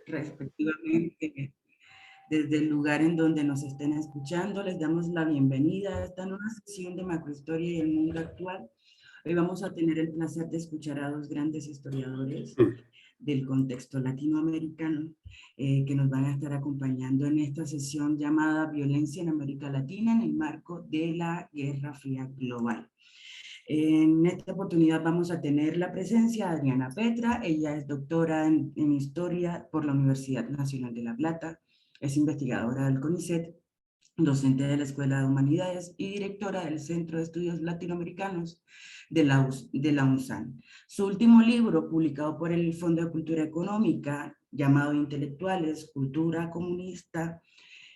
respectivamente, desde el lugar en donde nos estén escuchando. Les damos la bienvenida a esta nueva sesión de Macrohistoria y el Mundo Actual. Hoy vamos a tener el placer de escuchar a dos grandes historiadores del contexto latinoamericano que nos van a estar acompañando en esta sesión llamada Violencia en América Latina en el marco de la Guerra Fría Global. En esta oportunidad vamos a tener la presencia de Adriana Petra. Ella es doctora en Historia por la Universidad Nacional de La Plata, es investigadora del CONICET, docente de la Escuela de Humanidades y directora del Centro de Estudios Latinoamericanos de la UNSAN. Su último libro, publicado por el Fondo de Cultura Económica, llamado Intelectuales, Cultura Comunista,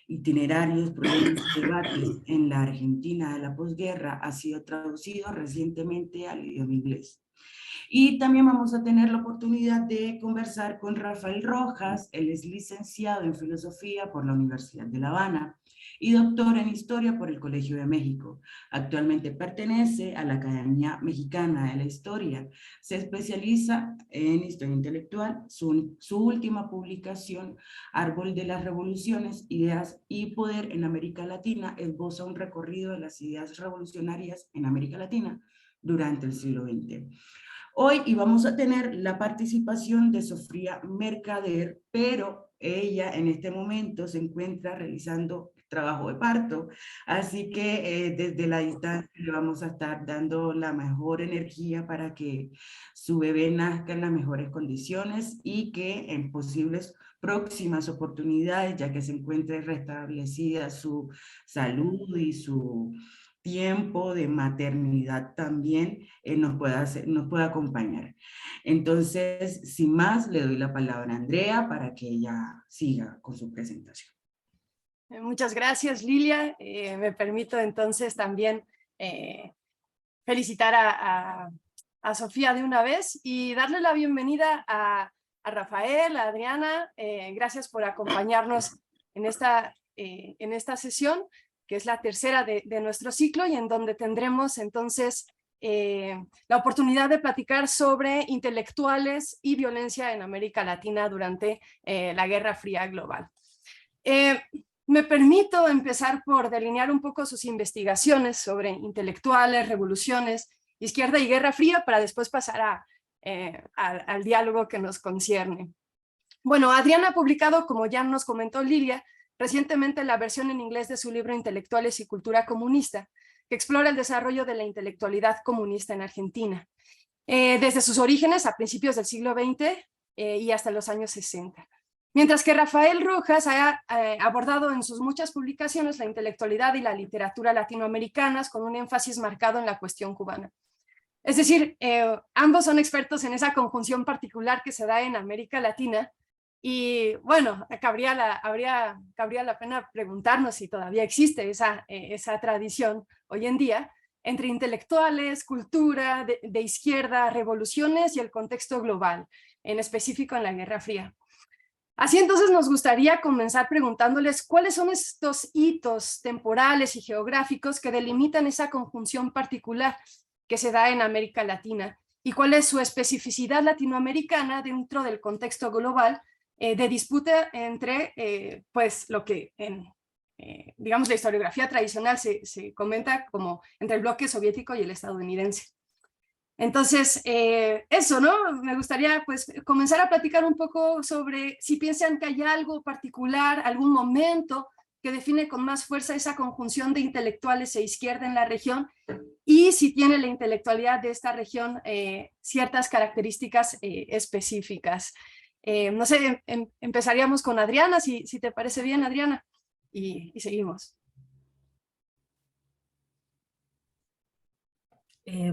Itinerarios, Problemas y Debates en la Argentina de la posguerra, ha sido traducido recientemente al idioma inglés. Y también vamos a tener la oportunidad de conversar con Rafael Rojas. Él es licenciado en Filosofía por la Universidad de La Habana y doctor en Historia por el Colegio de México. Actualmente pertenece a la Academia Mexicana de la Historia. Se especializa en Historia Intelectual. Su última publicación, Árbol de las Revoluciones, Ideas y Poder en América Latina, esboza un recorrido de las ideas revolucionarias en América Latina durante el siglo XX. Hoy íbamos a tener la participación de Sofía Mercader, pero ella en este momento se encuentra realizando trabajo de parto, así que desde la distancia le vamos a estar dando la mejor energía para que su bebé nazca en las mejores condiciones y que en posibles próximas oportunidades, ya que se encuentre restablecida su salud y su tiempo de maternidad también nos pueda acompañar. Entonces, sin más, le doy la palabra a Andrea para que ella siga con su presentación. Muchas gracias, Lilia. Me permito entonces también felicitar a Sofía de una vez y darle la bienvenida a Rafael, a Adriana. Gracias por acompañarnos en esta sesión, que es la tercera de nuestro ciclo y en donde tendremos entonces la oportunidad de platicar sobre intelectuales y violencia en América Latina durante la Guerra Fría Global. Me permito empezar por delinear un poco sus investigaciones sobre intelectuales, revoluciones, izquierda y Guerra Fría, para después pasar al diálogo que nos concierne. Bueno, Adriana ha publicado, como ya nos comentó Lilia, recientemente la versión en inglés de su libro Intelectuales y Cultura Comunista, que explora el desarrollo de la intelectualidad comunista en Argentina, desde sus orígenes a principios del siglo XX y hasta los años 60. Mientras que Rafael Rojas ha abordado en sus muchas publicaciones la intelectualidad y la literatura latinoamericanas con un énfasis marcado en la cuestión cubana. Es decir, ambos son expertos en esa conjunción particular que se da en América Latina y bueno, cabría la pena preguntarnos si todavía existe esa tradición hoy en día entre intelectuales, cultura, de izquierda, revoluciones y el contexto global, en específico en la Guerra Fría. Así entonces nos gustaría comenzar preguntándoles cuáles son estos hitos temporales y geográficos que delimitan esa conjunción particular que se da en América Latina y cuál es su especificidad latinoamericana dentro del contexto global de disputa entre pues lo que en digamos la historiografía tradicional se comenta como entre el bloque soviético y el estadounidense. Entonces, eso, ¿no? Me gustaría pues comenzar a platicar un poco sobre si piensan que hay algo particular, algún momento que define con más fuerza esa conjunción de intelectuales e izquierda en la región y si tiene la intelectualidad de esta región ciertas características específicas. No sé, empezaríamos con Adriana, si te parece bien, Adriana, y seguimos.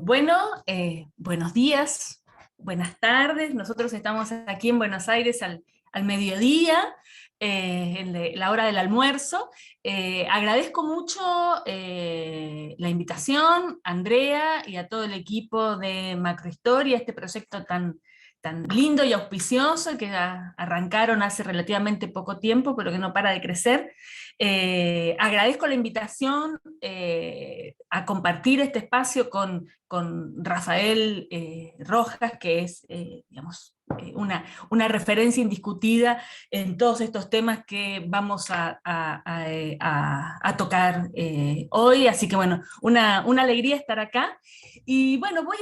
Buenos días, buenas tardes. Nosotros estamos aquí en Buenos Aires al mediodía, en la hora del almuerzo. Agradezco mucho la invitación, a Andrea y a todo el equipo de Macrohistoria, este proyecto tan tan lindo y auspicioso que arrancaron hace relativamente poco tiempo, pero que no para de crecer. Agradezco la invitación a compartir este espacio con Rafael Rojas, que es, digamos, una referencia indiscutida en todos estos temas que vamos a tocar hoy, así que bueno, una alegría estar acá. Y bueno, voy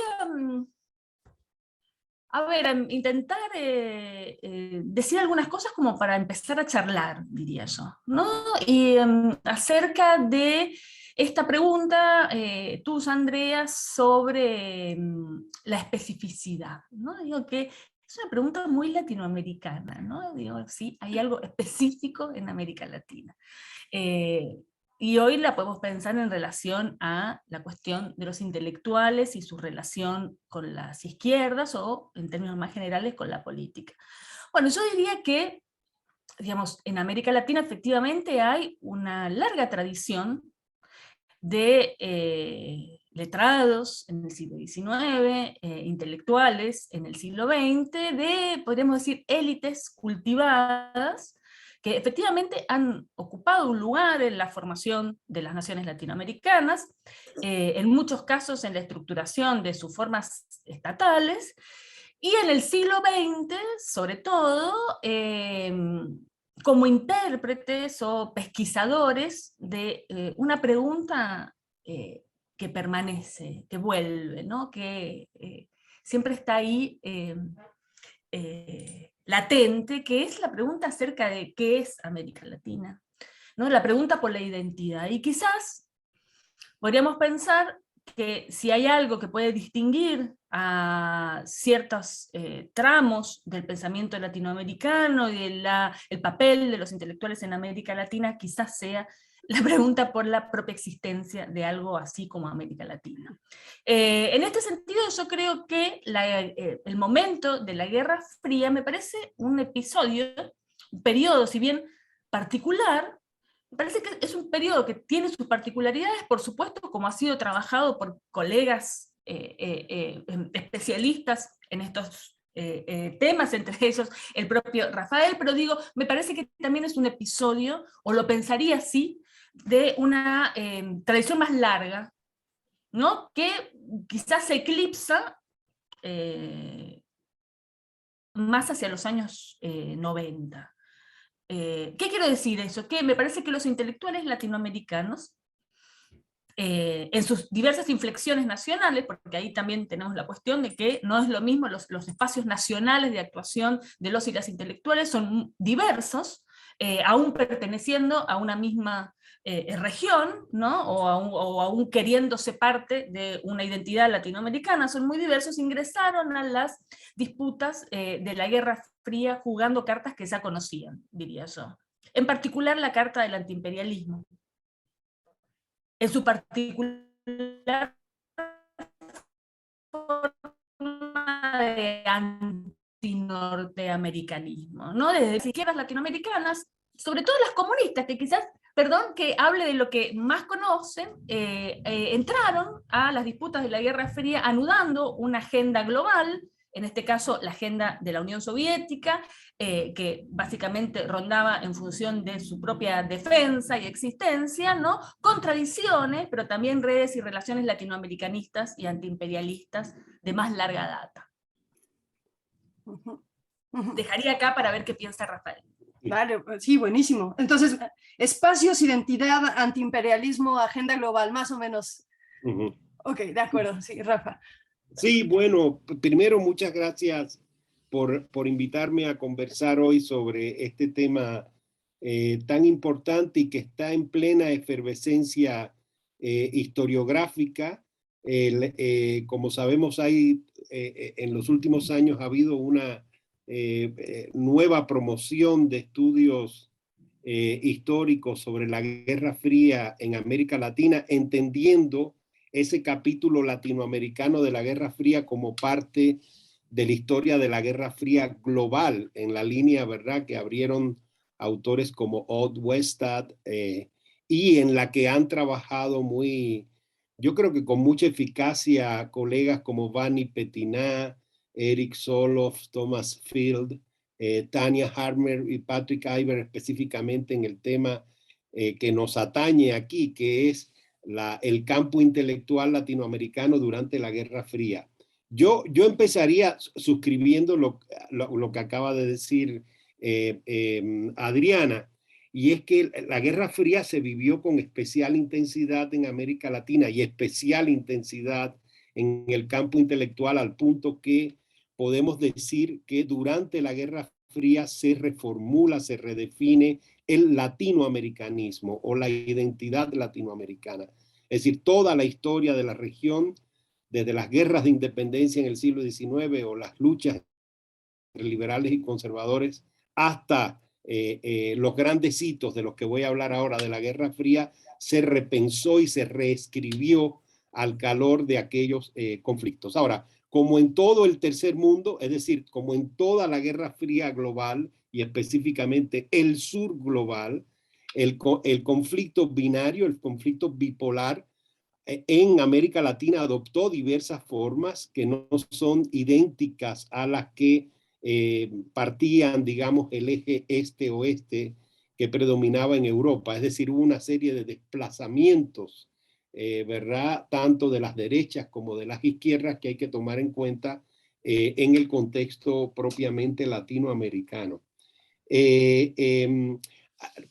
a ver, intentar decir algunas cosas como para empezar a charlar, diría yo, ¿no? Y acerca de esta pregunta, tú, Andrea, sobre la especificidad, ¿no? Digo que es una pregunta muy latinoamericana, ¿no? Digo, sí, hay algo específico en América Latina. Y hoy la podemos pensar en relación a la cuestión de los intelectuales y su relación con las izquierdas, o en términos más generales con la política. Bueno, yo diría que, digamos, en América Latina efectivamente hay una larga tradición de letrados en el siglo XIX, intelectuales en el siglo XX, de, podríamos decir, élites cultivadas, que efectivamente han ocupado un lugar en la formación de las naciones latinoamericanas, en muchos casos en la estructuración de sus formas estatales, y en el siglo XX, sobre todo, como intérpretes o pesquisadores de una pregunta que permanece, que vuelve, ¿no? Que siempre está ahí latente, que es la pregunta acerca de qué es América Latina, ¿no? La pregunta por la identidad. Y quizás podríamos pensar que si hay algo que puede distinguir a ciertos tramos del pensamiento latinoamericano y el papel de los intelectuales en América Latina, quizás sea la pregunta por la propia existencia de algo así como América Latina. En este sentido, yo creo que el momento de la Guerra Fría me parece un episodio, un periodo, si bien particular, me parece que es un periodo que tiene sus particularidades, por supuesto, como ha sido trabajado por colegas especialistas en estos temas, entre ellos el propio Rafael, pero digo, me parece que también es un episodio, o lo pensaría así, de una tradición más larga, ¿no? Que quizás se eclipsa más hacia los años 90. ¿Qué quiero decir eso? Que me parece que los intelectuales latinoamericanos, en sus diversas inflexiones nacionales, porque ahí también tenemos la cuestión de que no es lo mismo, los espacios nacionales de actuación de los y las intelectuales son diversos, aún perteneciendo a una misma región, ¿no? o aún queriéndose parte de una identidad latinoamericana, son muy diversos, ingresaron a las disputas de la Guerra Fría jugando cartas que ya conocían, diría yo. En particular la carta del antiimperialismo. En su particular forma de antinorteamericanismo, ¿no? Desde las izquierdas latinoamericanas, sobre todo las comunistas, que quizás, perdón que hable de lo que más conocen, entraron a las disputas de la Guerra Fría anudando una agenda global, en este caso la agenda de la Unión Soviética, que básicamente rondaba en función de su propia defensa y existencia, ¿no? Contradicciones, pero también redes y relaciones latinoamericanistas y antiimperialistas de más larga data. Dejaría acá para ver qué piensa Rafael. Vale, sí, buenísimo. Entonces, espacios, identidad, antiimperialismo, agenda global, más o menos. Ok, de acuerdo, sí, Rafa. Sí, bueno, primero muchas gracias por invitarme a conversar hoy sobre este tema tan importante y que está en plena efervescencia historiográfica. Como sabemos, en los últimos años ha habido una nueva promoción de estudios históricos sobre la Guerra Fría en América Latina, entendiendo ese capítulo latinoamericano de la Guerra Fría como parte de la historia de la Guerra Fría global, en la línea, ¿verdad?, que abrieron autores como Odd Westad, y en la que han trabajado yo creo que con mucha eficacia, colegas como Vanni Petiná, Eric Soloff, Thomas Field, Tanya Harmer y Patrick Iver específicamente en el tema que nos atañe aquí, que es el campo intelectual latinoamericano durante la Guerra Fría. Yo empezaría suscribiendo lo que acaba de decir Adriana, y es que la Guerra Fría se vivió con especial intensidad en América Latina y especial intensidad en el campo intelectual, al punto que podemos decir que durante la Guerra Fría se reformula, se redefine el latinoamericanismo o la identidad latinoamericana. Es decir, toda la historia de la región, desde las guerras de independencia en el siglo XIX o las luchas entre liberales y conservadores, hasta los grandes hitos de los que voy a hablar ahora de la Guerra Fría, se repensó y se reescribió al calor de aquellos conflictos. Ahora, como en todo el tercer mundo, es decir, como en toda la Guerra Fría global y específicamente el sur global, el conflicto binario, el conflicto bipolar en América Latina adoptó diversas formas que no son idénticas a las que partían, digamos, el eje este-oeste que predominaba en Europa. Es decir, hubo una serie de desplazamientos, ¿verdad? Tanto de las derechas como de las izquierdas que hay que tomar en cuenta en el contexto propiamente latinoamericano.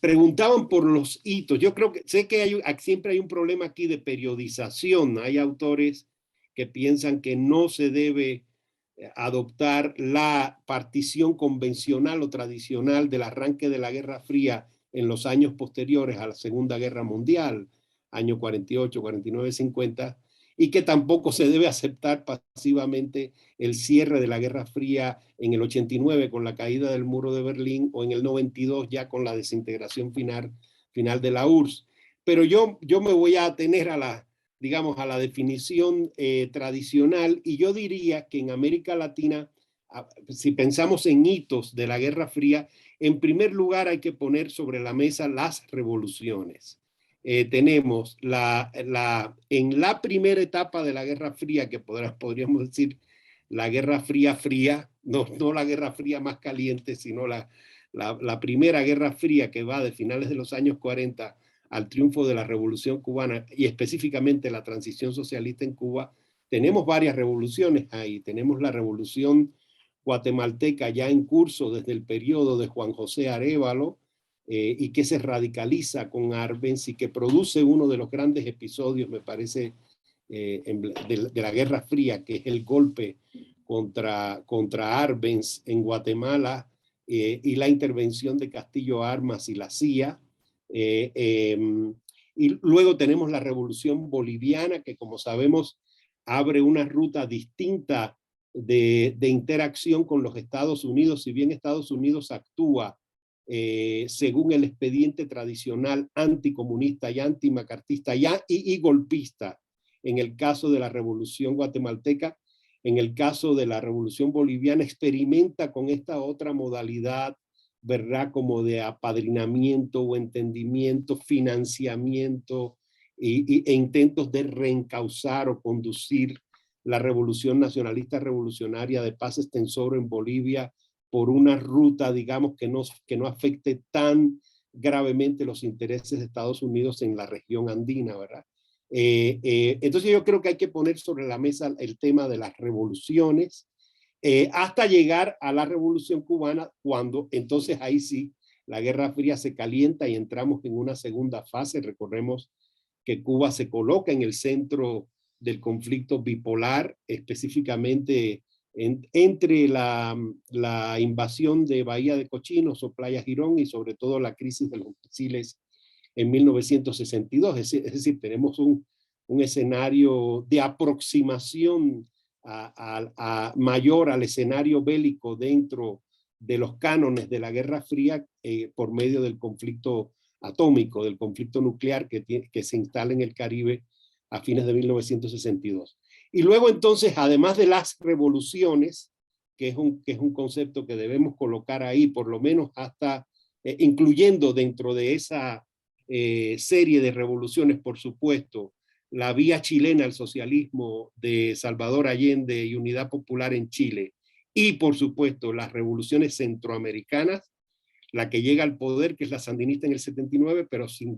Preguntaban por los hitos. Yo creo que sé que siempre hay un problema aquí de periodización. Hay autores que piensan que no se debe adoptar la partición convencional o tradicional del arranque de la Guerra Fría en los años posteriores a la Segunda Guerra Mundial, año 48, 49, 50, y que tampoco se debe aceptar pasivamente el cierre de la Guerra Fría en el 89 con la caída del muro de Berlín o en el 92 ya con la desintegración final de la URSS. Pero yo me voy a atener a la, digamos, a la definición tradicional, y yo diría que en América Latina, si pensamos en hitos de la Guerra Fría, en primer lugar hay que poner sobre la mesa las revoluciones. Tenemos en la primera etapa de la Guerra Fría, que podríamos decir la Guerra Fría, no la Guerra Fría más caliente, sino la primera Guerra Fría, que va de finales de los años 40 al triunfo de la Revolución Cubana y específicamente la transición socialista en Cuba. Tenemos varias revoluciones ahí. Tenemos la Revolución guatemalteca ya en curso desde el periodo de Juan José Arévalo, y que se radicaliza con Arbenz y que produce uno de los grandes episodios, me parece, de la Guerra Fría, que es el golpe contra Arbenz en Guatemala, y la intervención de Castillo Armas y la CIA. Y luego tenemos la Revolución Boliviana, que como sabemos abre una ruta distinta de interacción con los Estados Unidos, si bien Estados Unidos actúa según el expediente tradicional anticomunista y antimacartista y golpista en el caso de la Revolución guatemalteca. En el caso de la Revolución Boliviana experimenta con esta otra modalidad, ¿verdad? Como de apadrinamiento o entendimiento, financiamiento e intentos de reencauzar o conducir la revolución nacionalista revolucionaria de Paz Extensoro en Bolivia por una ruta, digamos, que no afecte tan gravemente los intereses de Estados Unidos en la región andina, ¿verdad? Entonces yo creo que hay que poner sobre la mesa el tema de las revoluciones, hasta llegar a la Revolución Cubana, cuando entonces ahí sí la Guerra Fría se calienta y entramos en una segunda fase. Recordemos que Cuba se coloca en el centro del conflicto bipolar, específicamente entre la invasión de Bahía de Cochinos o Playa Girón y sobre todo la crisis de los misiles en 1962. Es decir, tenemos un escenario de aproximación mayor al escenario bélico dentro de los cánones de la Guerra Fría, por medio del conflicto atómico, del conflicto nuclear que se instala en el Caribe a fines de 1962. Y luego entonces, además de las revoluciones, que es un concepto que debemos colocar ahí, por lo menos hasta, incluyendo dentro de esa serie de revoluciones, por supuesto, la vía chilena al socialismo de Salvador Allende y Unidad Popular en Chile, y por supuesto las revoluciones centroamericanas, la que llega al poder, que es la sandinista en el 79, pero sin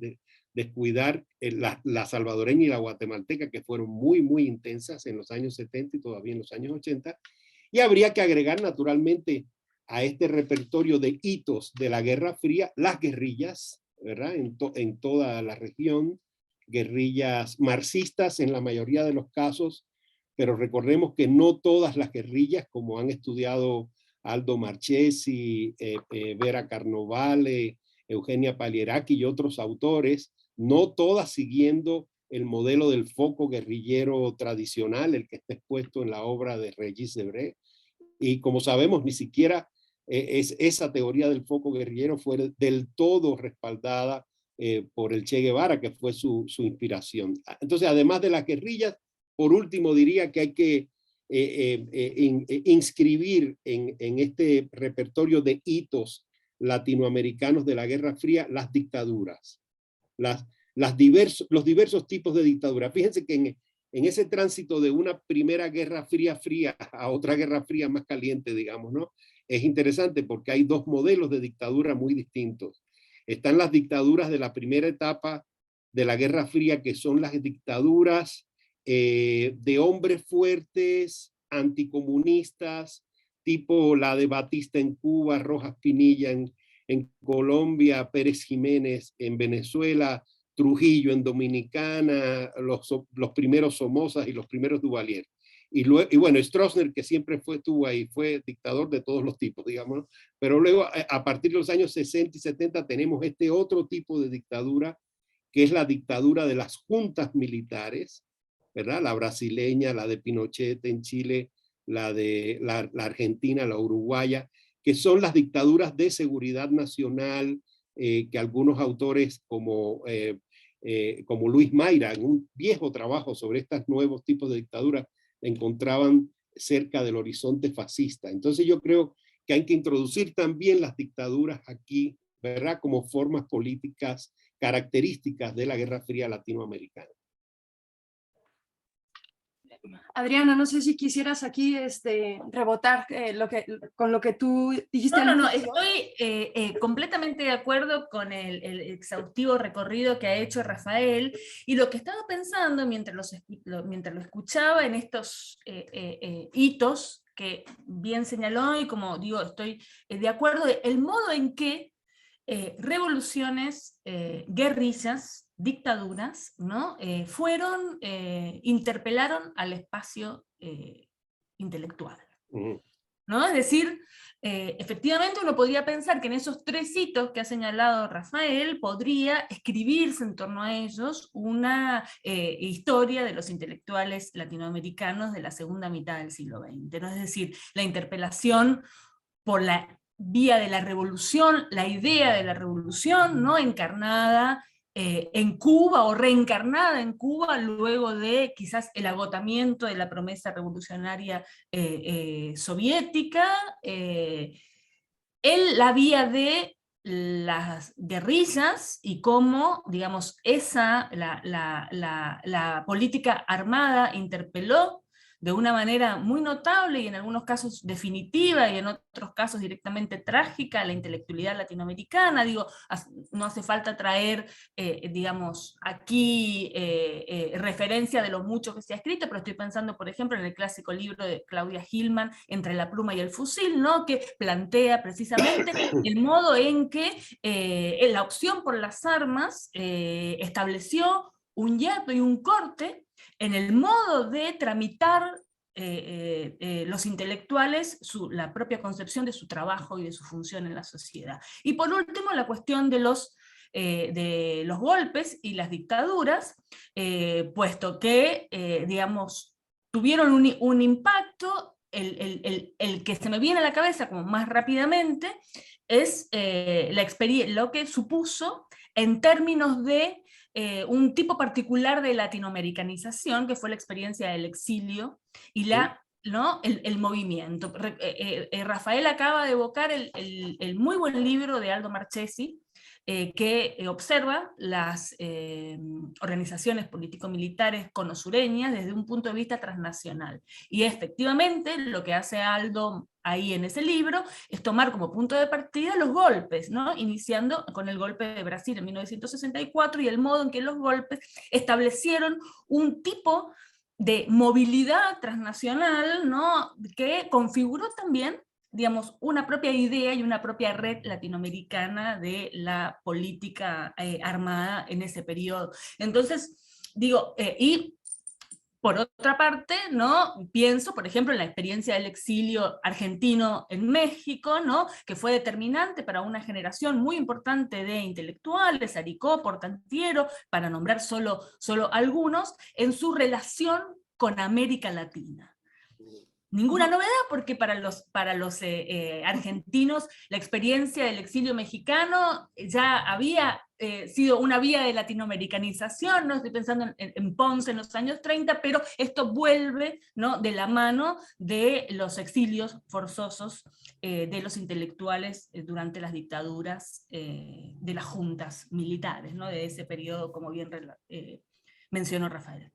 descuidar la salvadoreña y la guatemalteca, que fueron muy, muy intensas en los años 70 y todavía en los años 80. Y habría que agregar naturalmente a este repertorio de hitos de la Guerra Fría, las guerrillas, ¿verdad? En toda la región, guerrillas marxistas en la mayoría de los casos, pero recordemos que no todas las guerrillas, como han estudiado Aldo Marchesi, Vera Carnovale, Eugenia Palieraki y otros autores, no todas siguiendo el modelo del foco guerrillero tradicional, el que está expuesto en la obra de Regis Debray. Y como sabemos, ni siquiera esa teoría del foco guerrillero fue del todo respaldada por el Che Guevara, que fue su inspiración. Entonces, además de las guerrillas, por último diría que hay que inscribir en este repertorio de hitos latinoamericanos de la Guerra Fría las dictaduras, los diversos tipos de dictadura. Fíjense que en ese tránsito de una primera guerra fría a otra guerra fría más caliente, digamos, ¿no? Es interesante porque hay dos modelos de dictadura muy distintos. Están las dictaduras de la primera etapa de la Guerra Fría, que son las dictaduras de hombres fuertes, anticomunistas, tipo la de Batista en Cuba, Rojas Pinilla en Colombia, Pérez Jiménez en Venezuela, Trujillo en Dominicana, los primeros Somozas y los primeros Duvalier. Y bueno, Stroessner, que siempre estuvo ahí, fue dictador de todos los tipos, digamos, ¿no? Pero luego, a partir de los años 60 y 70, tenemos este otro tipo de dictadura, que es la dictadura de las juntas militares, ¿verdad? La brasileña, la de Pinochet en Chile, la de la argentina, la uruguaya, que son las dictaduras de seguridad nacional, que algunos autores como Luis Mayra, en un viejo trabajo sobre estos nuevos tipos de dictaduras, encontraban cerca del horizonte fascista. Entonces yo creo que hay que introducir también las dictaduras aquí, ¿verdad? Como formas políticas características de la Guerra Fría latinoamericana. Adriana, no sé si quisieras aquí rebotar con lo que tú dijiste. No, estoy completamente de acuerdo con el exhaustivo recorrido que ha hecho Rafael, y lo que estaba pensando mientras lo escuchaba en estos hitos que bien señaló, y como digo, estoy de acuerdo, el modo en que revoluciones, guerrillas, dictaduras, ¿no? Interpelaron al espacio intelectual. ¿No? Es decir, efectivamente uno podría pensar que en esos tres hitos que ha señalado Rafael podría escribirse en torno a ellos una historia de los intelectuales latinoamericanos de la segunda mitad del siglo XX, ¿no? Es decir, la interpelación por la vía de la revolución, la idea de la revolución, ¿no? Encarnada en Cuba o reencarnada en Cuba luego de quizás el agotamiento de la promesa revolucionaria soviética, la vía de las guerrillas y cómo, digamos, la política armada interpeló de una manera muy notable y en algunos casos definitiva y en otros casos directamente trágica la intelectualidad latinoamericana. Digo, no hace falta traer, digamos, aquí referencia de lo mucho que se ha escrito, pero estoy pensando, por ejemplo, en el clásico libro de Claudia Hillman, Entre la pluma y el fusil, ¿no? Que plantea precisamente el modo en que la opción por las armas estableció un hiato y un corte en el modo de tramitar los intelectuales la propia concepción de su trabajo y de su función en la sociedad. Y por último, la cuestión de los golpes y las dictaduras, puesto que, digamos, tuvieron un impacto, el que se me viene a la cabeza como más rápidamente, es lo que supuso en términos de un tipo particular de latinoamericanización, que fue la experiencia del exilio y la ¿no? El movimiento. Rafael acaba de evocar el muy buen libro de Aldo Marchesi, que observa las organizaciones político-militares conosureñas desde un punto de vista transnacional. Y efectivamente lo que hace Aldo ahí en ese libro es tomar como punto de partida los golpes, ¿no? Iniciando con el golpe de Brasil en 1964 y el modo en que los golpes establecieron un tipo de movilidad transnacional, ¿no? Que configuró también, digamos, una propia idea y una propia red latinoamericana de la política armada en ese periodo. Entonces, digo, y por otra parte, ¿no? Pienso, por ejemplo, en la experiencia del exilio argentino en México, ¿no? Que fue determinante para una generación muy importante de intelectuales, Aricó, Portantiero, para nombrar solo algunos, en su relación con América Latina. Ninguna novedad, porque para los argentinos la experiencia del exilio mexicano ya había sido una vía de latinoamericanización, no estoy pensando en Ponce en los años 30, pero esto vuelve, ¿no? De la mano de los exilios forzosos de los intelectuales durante las dictaduras de las juntas militares, ¿no? De ese periodo, como bien mencionó Rafael.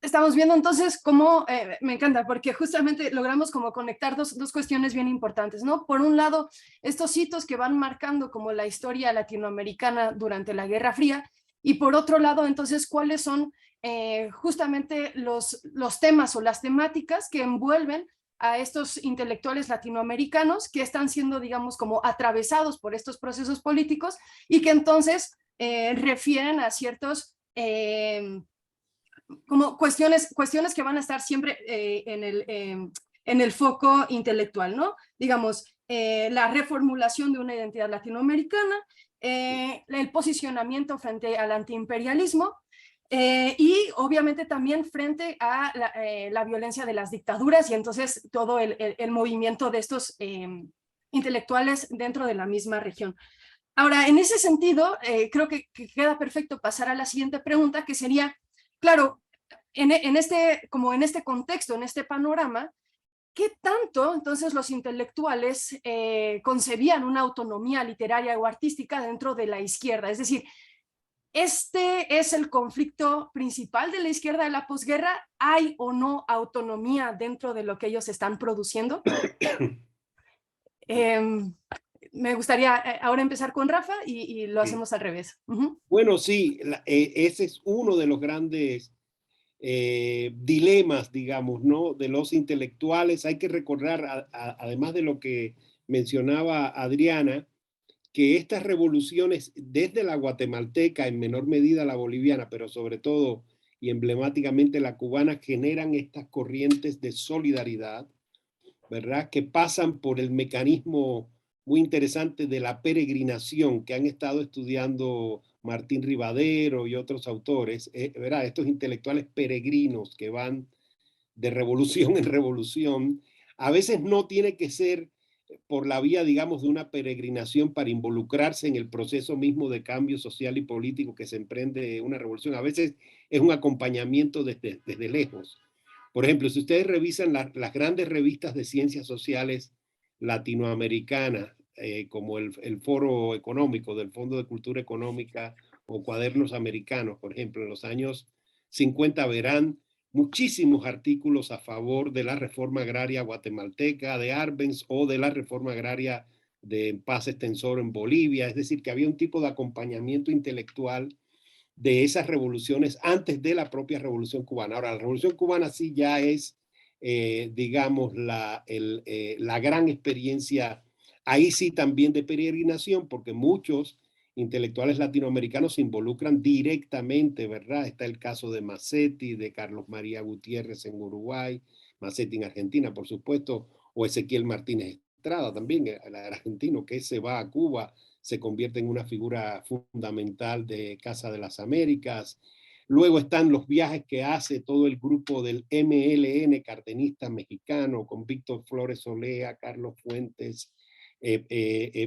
Estamos viendo entonces cómo, me encanta, porque justamente logramos como conectar dos cuestiones bien importantes, ¿no? Por un lado, estos hitos que van marcando como la historia latinoamericana durante la Guerra Fría, y por otro lado, entonces, cuáles son justamente los temas o las temáticas que envuelven a estos intelectuales latinoamericanos que están siendo, digamos, como atravesados por estos procesos políticos y que entonces refieren a ciertos... como cuestiones que van a estar siempre en el foco intelectual, ¿no? Digamos, la reformulación de una identidad latinoamericana, el posicionamiento frente al antiimperialismo, y obviamente también frente a la violencia de las dictaduras y entonces todo el movimiento de estos intelectuales dentro de la misma región. Ahora, en ese sentido, creo que queda perfecto pasar a la siguiente pregunta, que sería, claro, en este contexto, en este panorama, ¿qué tanto entonces los intelectuales concebían una autonomía literaria o artística dentro de la izquierda? Es decir, ¿este es el conflicto principal de la izquierda de la posguerra? ¿Hay o no autonomía dentro de lo que ellos están produciendo? Me gustaría ahora empezar con Rafa y lo hacemos al revés. Bueno, sí, ese es uno de los grandes dilemas, digamos, ¿no? De los intelectuales. Hay que recordar, además de lo que mencionaba Adriana, que estas revoluciones, desde la guatemalteca, en menor medida la boliviana, pero sobre todo y emblemáticamente la cubana, generan estas corrientes de solidaridad, ¿verdad? Que pasan por el mecanismo muy interesante de la peregrinación que han estado estudiando Martín Rivadero y otros autores, ¿verdad? Estos intelectuales peregrinos que van de revolución en revolución. A veces no tiene que ser por la vía, digamos, de una peregrinación para involucrarse en el proceso mismo de cambio social y político que se emprende una revolución. A veces es un acompañamiento desde lejos. Por ejemplo, si ustedes revisan las grandes revistas de ciencias sociales latinoamericanas, como el Foro Económico del Fondo de Cultura Económica o Cuadernos Americanos, por ejemplo, en los años 50 verán muchísimos artículos a favor de la reforma agraria guatemalteca de Arbenz o de la reforma agraria de Paz Extensor en Bolivia. Es decir, que había un tipo de acompañamiento intelectual de esas revoluciones antes de la propia Revolución Cubana. Ahora, la Revolución Cubana sí ya es, digamos, la gran experiencia, ahí sí también de peregrinación, porque muchos intelectuales latinoamericanos se involucran directamente, ¿verdad? Está el caso de Massetti, de Carlos María Gutiérrez en Uruguay, Massetti en Argentina, por supuesto, o Ezequiel Martínez Estrada también, el argentino, que se va a Cuba, se convierte en una figura fundamental de Casa de las Américas. Luego están los viajes que hace todo el grupo del MLN cardenista mexicano, con Víctor Flores Olea, Carlos Fuentes,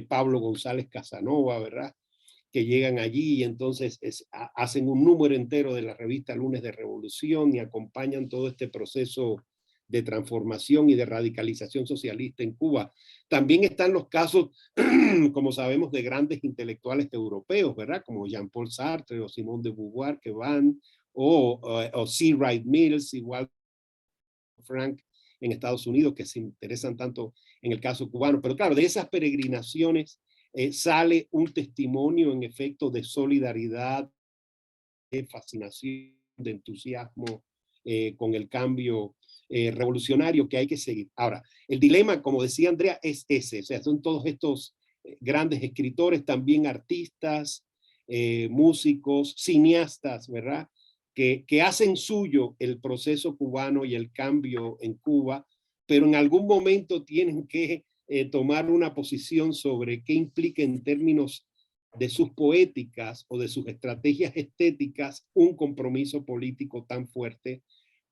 Pablo González Casanova, ¿verdad? Que llegan allí y entonces hacen un número entero de la revista Lunes de Revolución y acompañan todo este proceso de transformación y de radicalización socialista en Cuba. También están los casos, como sabemos, de grandes intelectuales europeos, ¿verdad? Como Jean-Paul Sartre o Simone de Beauvoir, que van, o C. Wright Mills, igual Frank en Estados Unidos, que se interesan tanto en el caso cubano. Pero claro, de esas peregrinaciones sale un testimonio en efecto de solidaridad, de fascinación, de entusiasmo con el cambio revolucionario que hay que seguir. Ahora, el dilema, como decía Andrea, es ese. O sea, son todos estos grandes escritores, también artistas, músicos, cineastas, ¿verdad? Que hacen suyo el proceso cubano y el cambio en Cuba, pero en algún momento tienen que tomar una posición sobre qué implica en términos de sus poéticas o de sus estrategias estéticas un compromiso político tan fuerte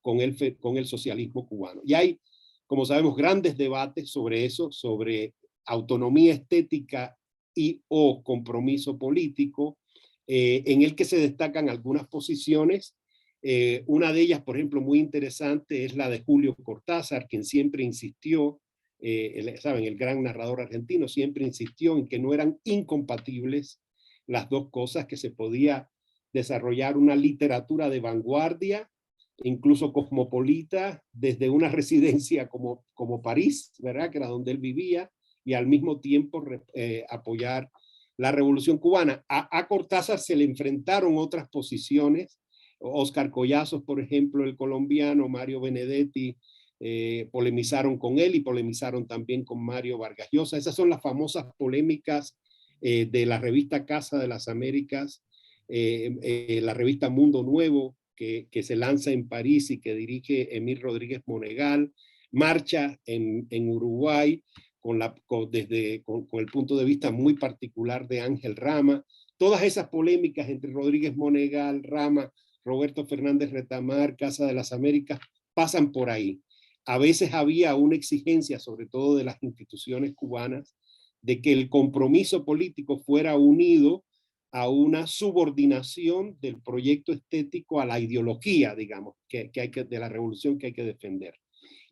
con el socialismo cubano. Y hay, como sabemos, grandes debates sobre eso, sobre autonomía estética y o compromiso político, en el que se destacan algunas posiciones. Una de ellas, por ejemplo, muy interesante, es la de Julio Cortázar, quien siempre insistió, saben, el gran narrador argentino, siempre insistió en que no eran incompatibles las dos cosas, que se podía desarrollar una literatura de vanguardia, incluso cosmopolita, desde una residencia como París, ¿verdad? Que era donde él vivía, y al mismo tiempo apoyar la Revolución Cubana. A Cortázar se le enfrentaron otras posiciones, Oscar Collazos, por ejemplo, el colombiano, Mario Benedetti, polemizaron con él y polemizaron también con Mario Vargas Llosa. Esas son las famosas polémicas de la revista Casa de las Américas, la revista Mundo Nuevo, que se lanza en París y que dirige Emil Rodríguez Monegal, marcha en Uruguay con el punto de vista muy particular de Ángel Rama. Todas esas polémicas entre Rodríguez Monegal, Rama, Roberto Fernández Retamar, Casa de las Américas, pasan por ahí. A veces había una exigencia, sobre todo de las instituciones cubanas, de que el compromiso político fuera unido a una subordinación del proyecto estético a la ideología, digamos, de la revolución que hay que defender.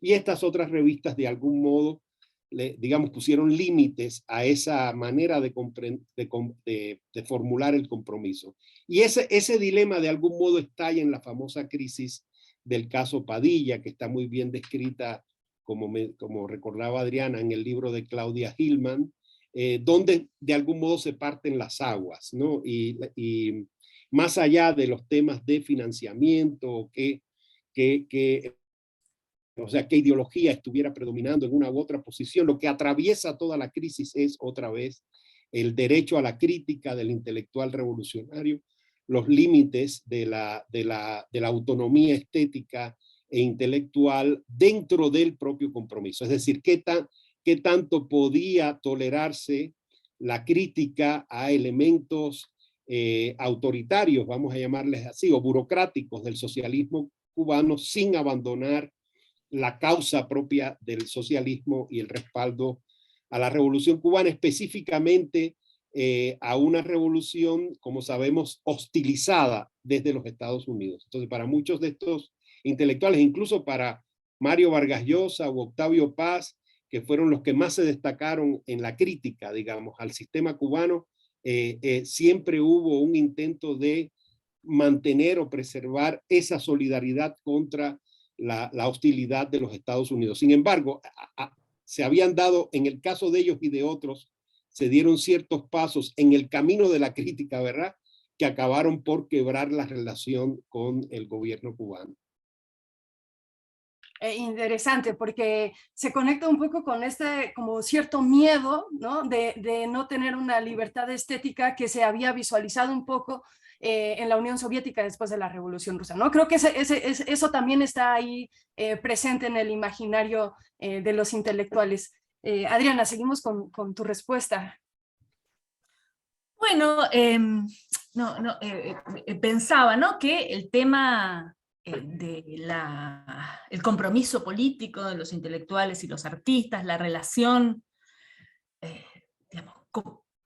Y estas otras revistas, de algún modo, digamos, pusieron límites a esa manera de formular el compromiso. Y ese dilema, de algún modo, estalla en la famosa crisis del caso Padilla, que está muy bien descrita, como recordaba Adriana, en el libro de Claudia Hillman, donde de algún modo se parten las aguas, ¿no? Y más allá de los temas de financiamiento, o sea, qué ideología estuviera predominando en una u otra posición, lo que atraviesa toda la crisis es, otra vez, el derecho a la crítica del intelectual revolucionario, los límites de la autonomía estética e intelectual dentro del propio compromiso. Es decir, qué tanto podía tolerarse la crítica a elementos autoritarios, vamos a llamarles así, o burocráticos del socialismo cubano, sin abandonar la causa propia del socialismo y el respaldo a la revolución cubana, específicamente a una revolución, como sabemos, hostilizada desde los Estados Unidos. Entonces, para muchos de estos intelectuales, incluso para Mario Vargas Llosa o Octavio Paz, que fueron los que más se destacaron en la crítica, digamos, al sistema cubano, siempre hubo un intento de mantener o preservar esa solidaridad contra la hostilidad de los Estados Unidos. Sin embargo, se habían dado, en el caso de ellos y de otros, se dieron ciertos pasos en el camino de la crítica, ¿verdad?, que acabaron por quebrar la relación con el gobierno cubano. Interesante, porque se conecta un poco con como cierto miedo, ¿no? De no tener una libertad estética que se había visualizado un poco en la Unión Soviética después de la Revolución Rusa, ¿no? Creo que eso también está ahí presente en el imaginario de los intelectuales. Adriana, seguimos con tu respuesta. Bueno, pensaba, ¿no?, que el tema el compromiso político de los intelectuales y los artistas, la relación, digamos,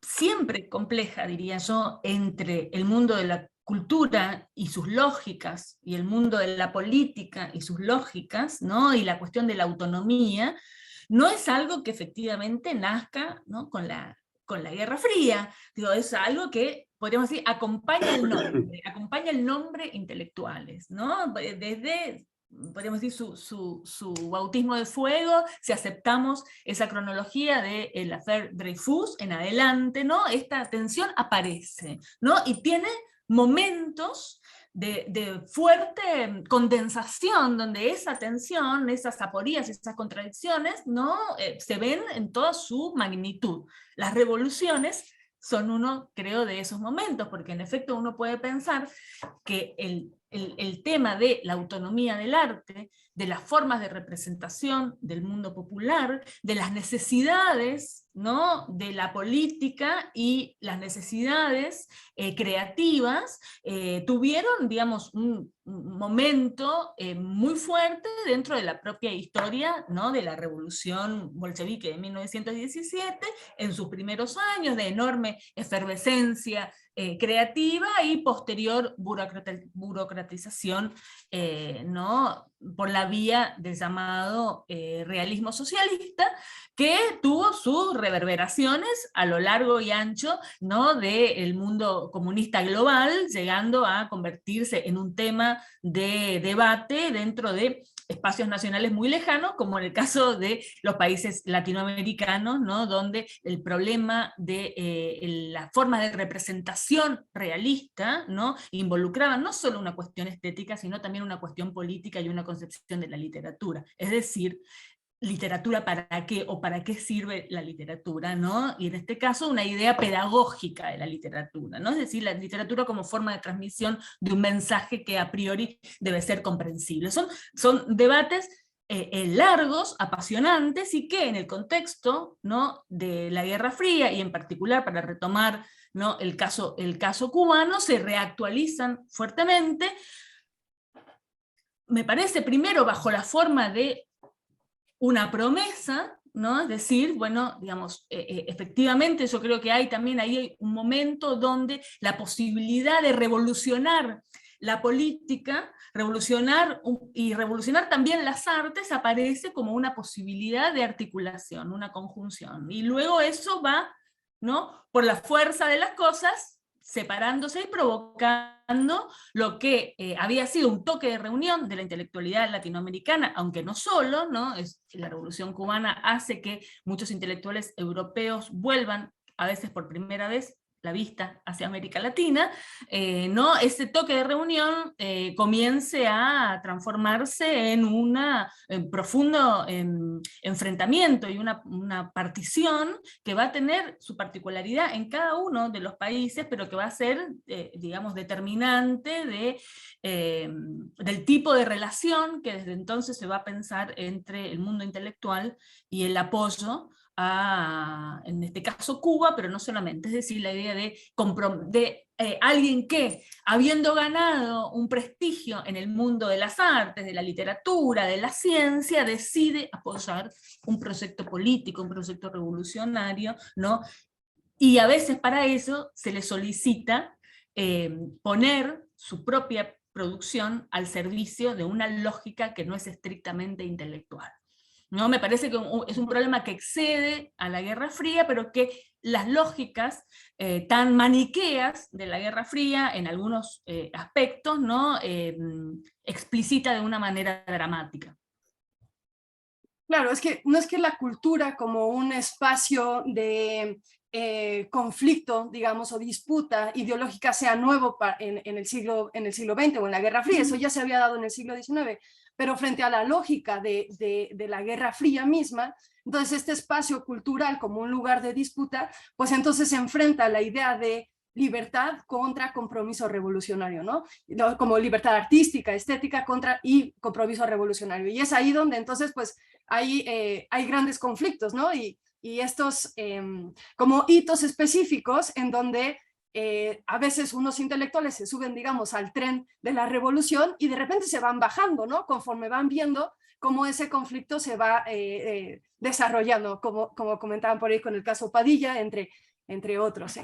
siempre compleja, diría yo, entre el mundo de la cultura y sus lógicas, y el mundo de la política y sus lógicas, ¿no? Y la cuestión de la autonomía, no es algo que efectivamente nazca, ¿no? con la Guerra Fría. Digo, es algo que, podríamos decir, acompaña el nombre intelectuales, ¿no? Desde, podríamos decir, su bautismo de fuego, si aceptamos esa cronología de el affaire Dreyfus en adelante, ¿no? Esta tensión aparece, ¿no? Y tiene momentos de fuerte condensación, donde esa tensión, esas aporías, esas contradicciones, ¿no? Se ven en toda su magnitud. Las revoluciones son uno, creo, de esos momentos, porque en efecto uno puede pensar que el tema de la autonomía del arte, de las formas de representación del mundo popular, de las necesidades, ¿no? de la política y las necesidades creativas, tuvieron, digamos, un momento muy fuerte dentro de la propia historia, ¿no? de la revolución bolchevique de 1917, en sus primeros años de enorme efervescencia creativa y posterior burocratización, ¿no? por la vía del llamado realismo socialista, que tuvo sus reverberaciones a lo largo y ancho, ¿no? del mundo comunista global, llegando a convertirse en un tema de debate dentro de espacios nacionales muy lejanos, como en el caso de los países latinoamericanos, ¿no? donde el problema de las formas de representación realista, ¿no? involucraba no solo una cuestión estética, sino también una cuestión política y una concepción de la literatura. Es decir, literatura para qué o para qué sirve la literatura, ¿no? Y en este caso una idea pedagógica de la literatura, ¿no? Es decir, la literatura como forma de transmisión de un mensaje que a priori debe ser comprensible. Son debates largos, apasionantes, y que en el contexto, ¿no? de la Guerra Fría, y en particular para retomar, ¿no? el caso cubano, se reactualizan fuertemente, me parece, primero bajo la forma de una promesa, ¿no? Es decir, bueno, digamos, efectivamente yo creo que hay también ahí un momento donde la posibilidad de revolucionar la política, revolucionar también las artes, aparece como una posibilidad de articulación, una conjunción. Y luego eso va, ¿no? por la fuerza de las cosas, separándose y provocando lo que había sido un toque de reunión de la intelectualidad latinoamericana, aunque no solo, ¿no? La Revolución Cubana hace que muchos intelectuales europeos vuelvan, a veces por primera vez, la vista hacia América Latina, ¿no? Ese toque de reunión comience a transformarse en un profundo enfrentamiento y una partición que va a tener su particularidad en cada uno de los países, pero que va a ser, digamos, determinante del tipo de relación que desde entonces se va a pensar entre el mundo intelectual y el apoyo en este caso Cuba, pero no solamente, es decir, la idea de alguien que, habiendo ganado un prestigio en el mundo de las artes, de la literatura, de la ciencia, decide apoyar un proyecto político, un proyecto revolucionario, ¿no? Y a veces para eso se le solicita poner su propia producción al servicio de una lógica que no es estrictamente intelectual. ¿No? Me parece que es un problema que excede a la Guerra Fría, pero que las lógicas tan maniqueas de la Guerra Fría, en algunos aspectos, ¿no? Explicita de una manera dramática. Claro, no es que la cultura como un espacio de conflicto, digamos, o disputa ideológica sea nuevo en el siglo XX o en la Guerra Fría, eso ya se había dado en el siglo XIX, pero frente a la lógica de la Guerra Fría misma, entonces este espacio cultural como un lugar de disputa, pues entonces se enfrenta a la idea de libertad contra compromiso revolucionario, ¿no? Como libertad artística, estética y compromiso revolucionario. Y es ahí donde entonces pues hay grandes conflictos, ¿no? Y estos como hitos específicos en donde a veces unos intelectuales se suben, digamos, al tren de la revolución y de repente se van bajando, ¿no? Conforme van viendo cómo ese conflicto se va desarrollando, como comentaban por ahí con el caso Padilla, entre otros.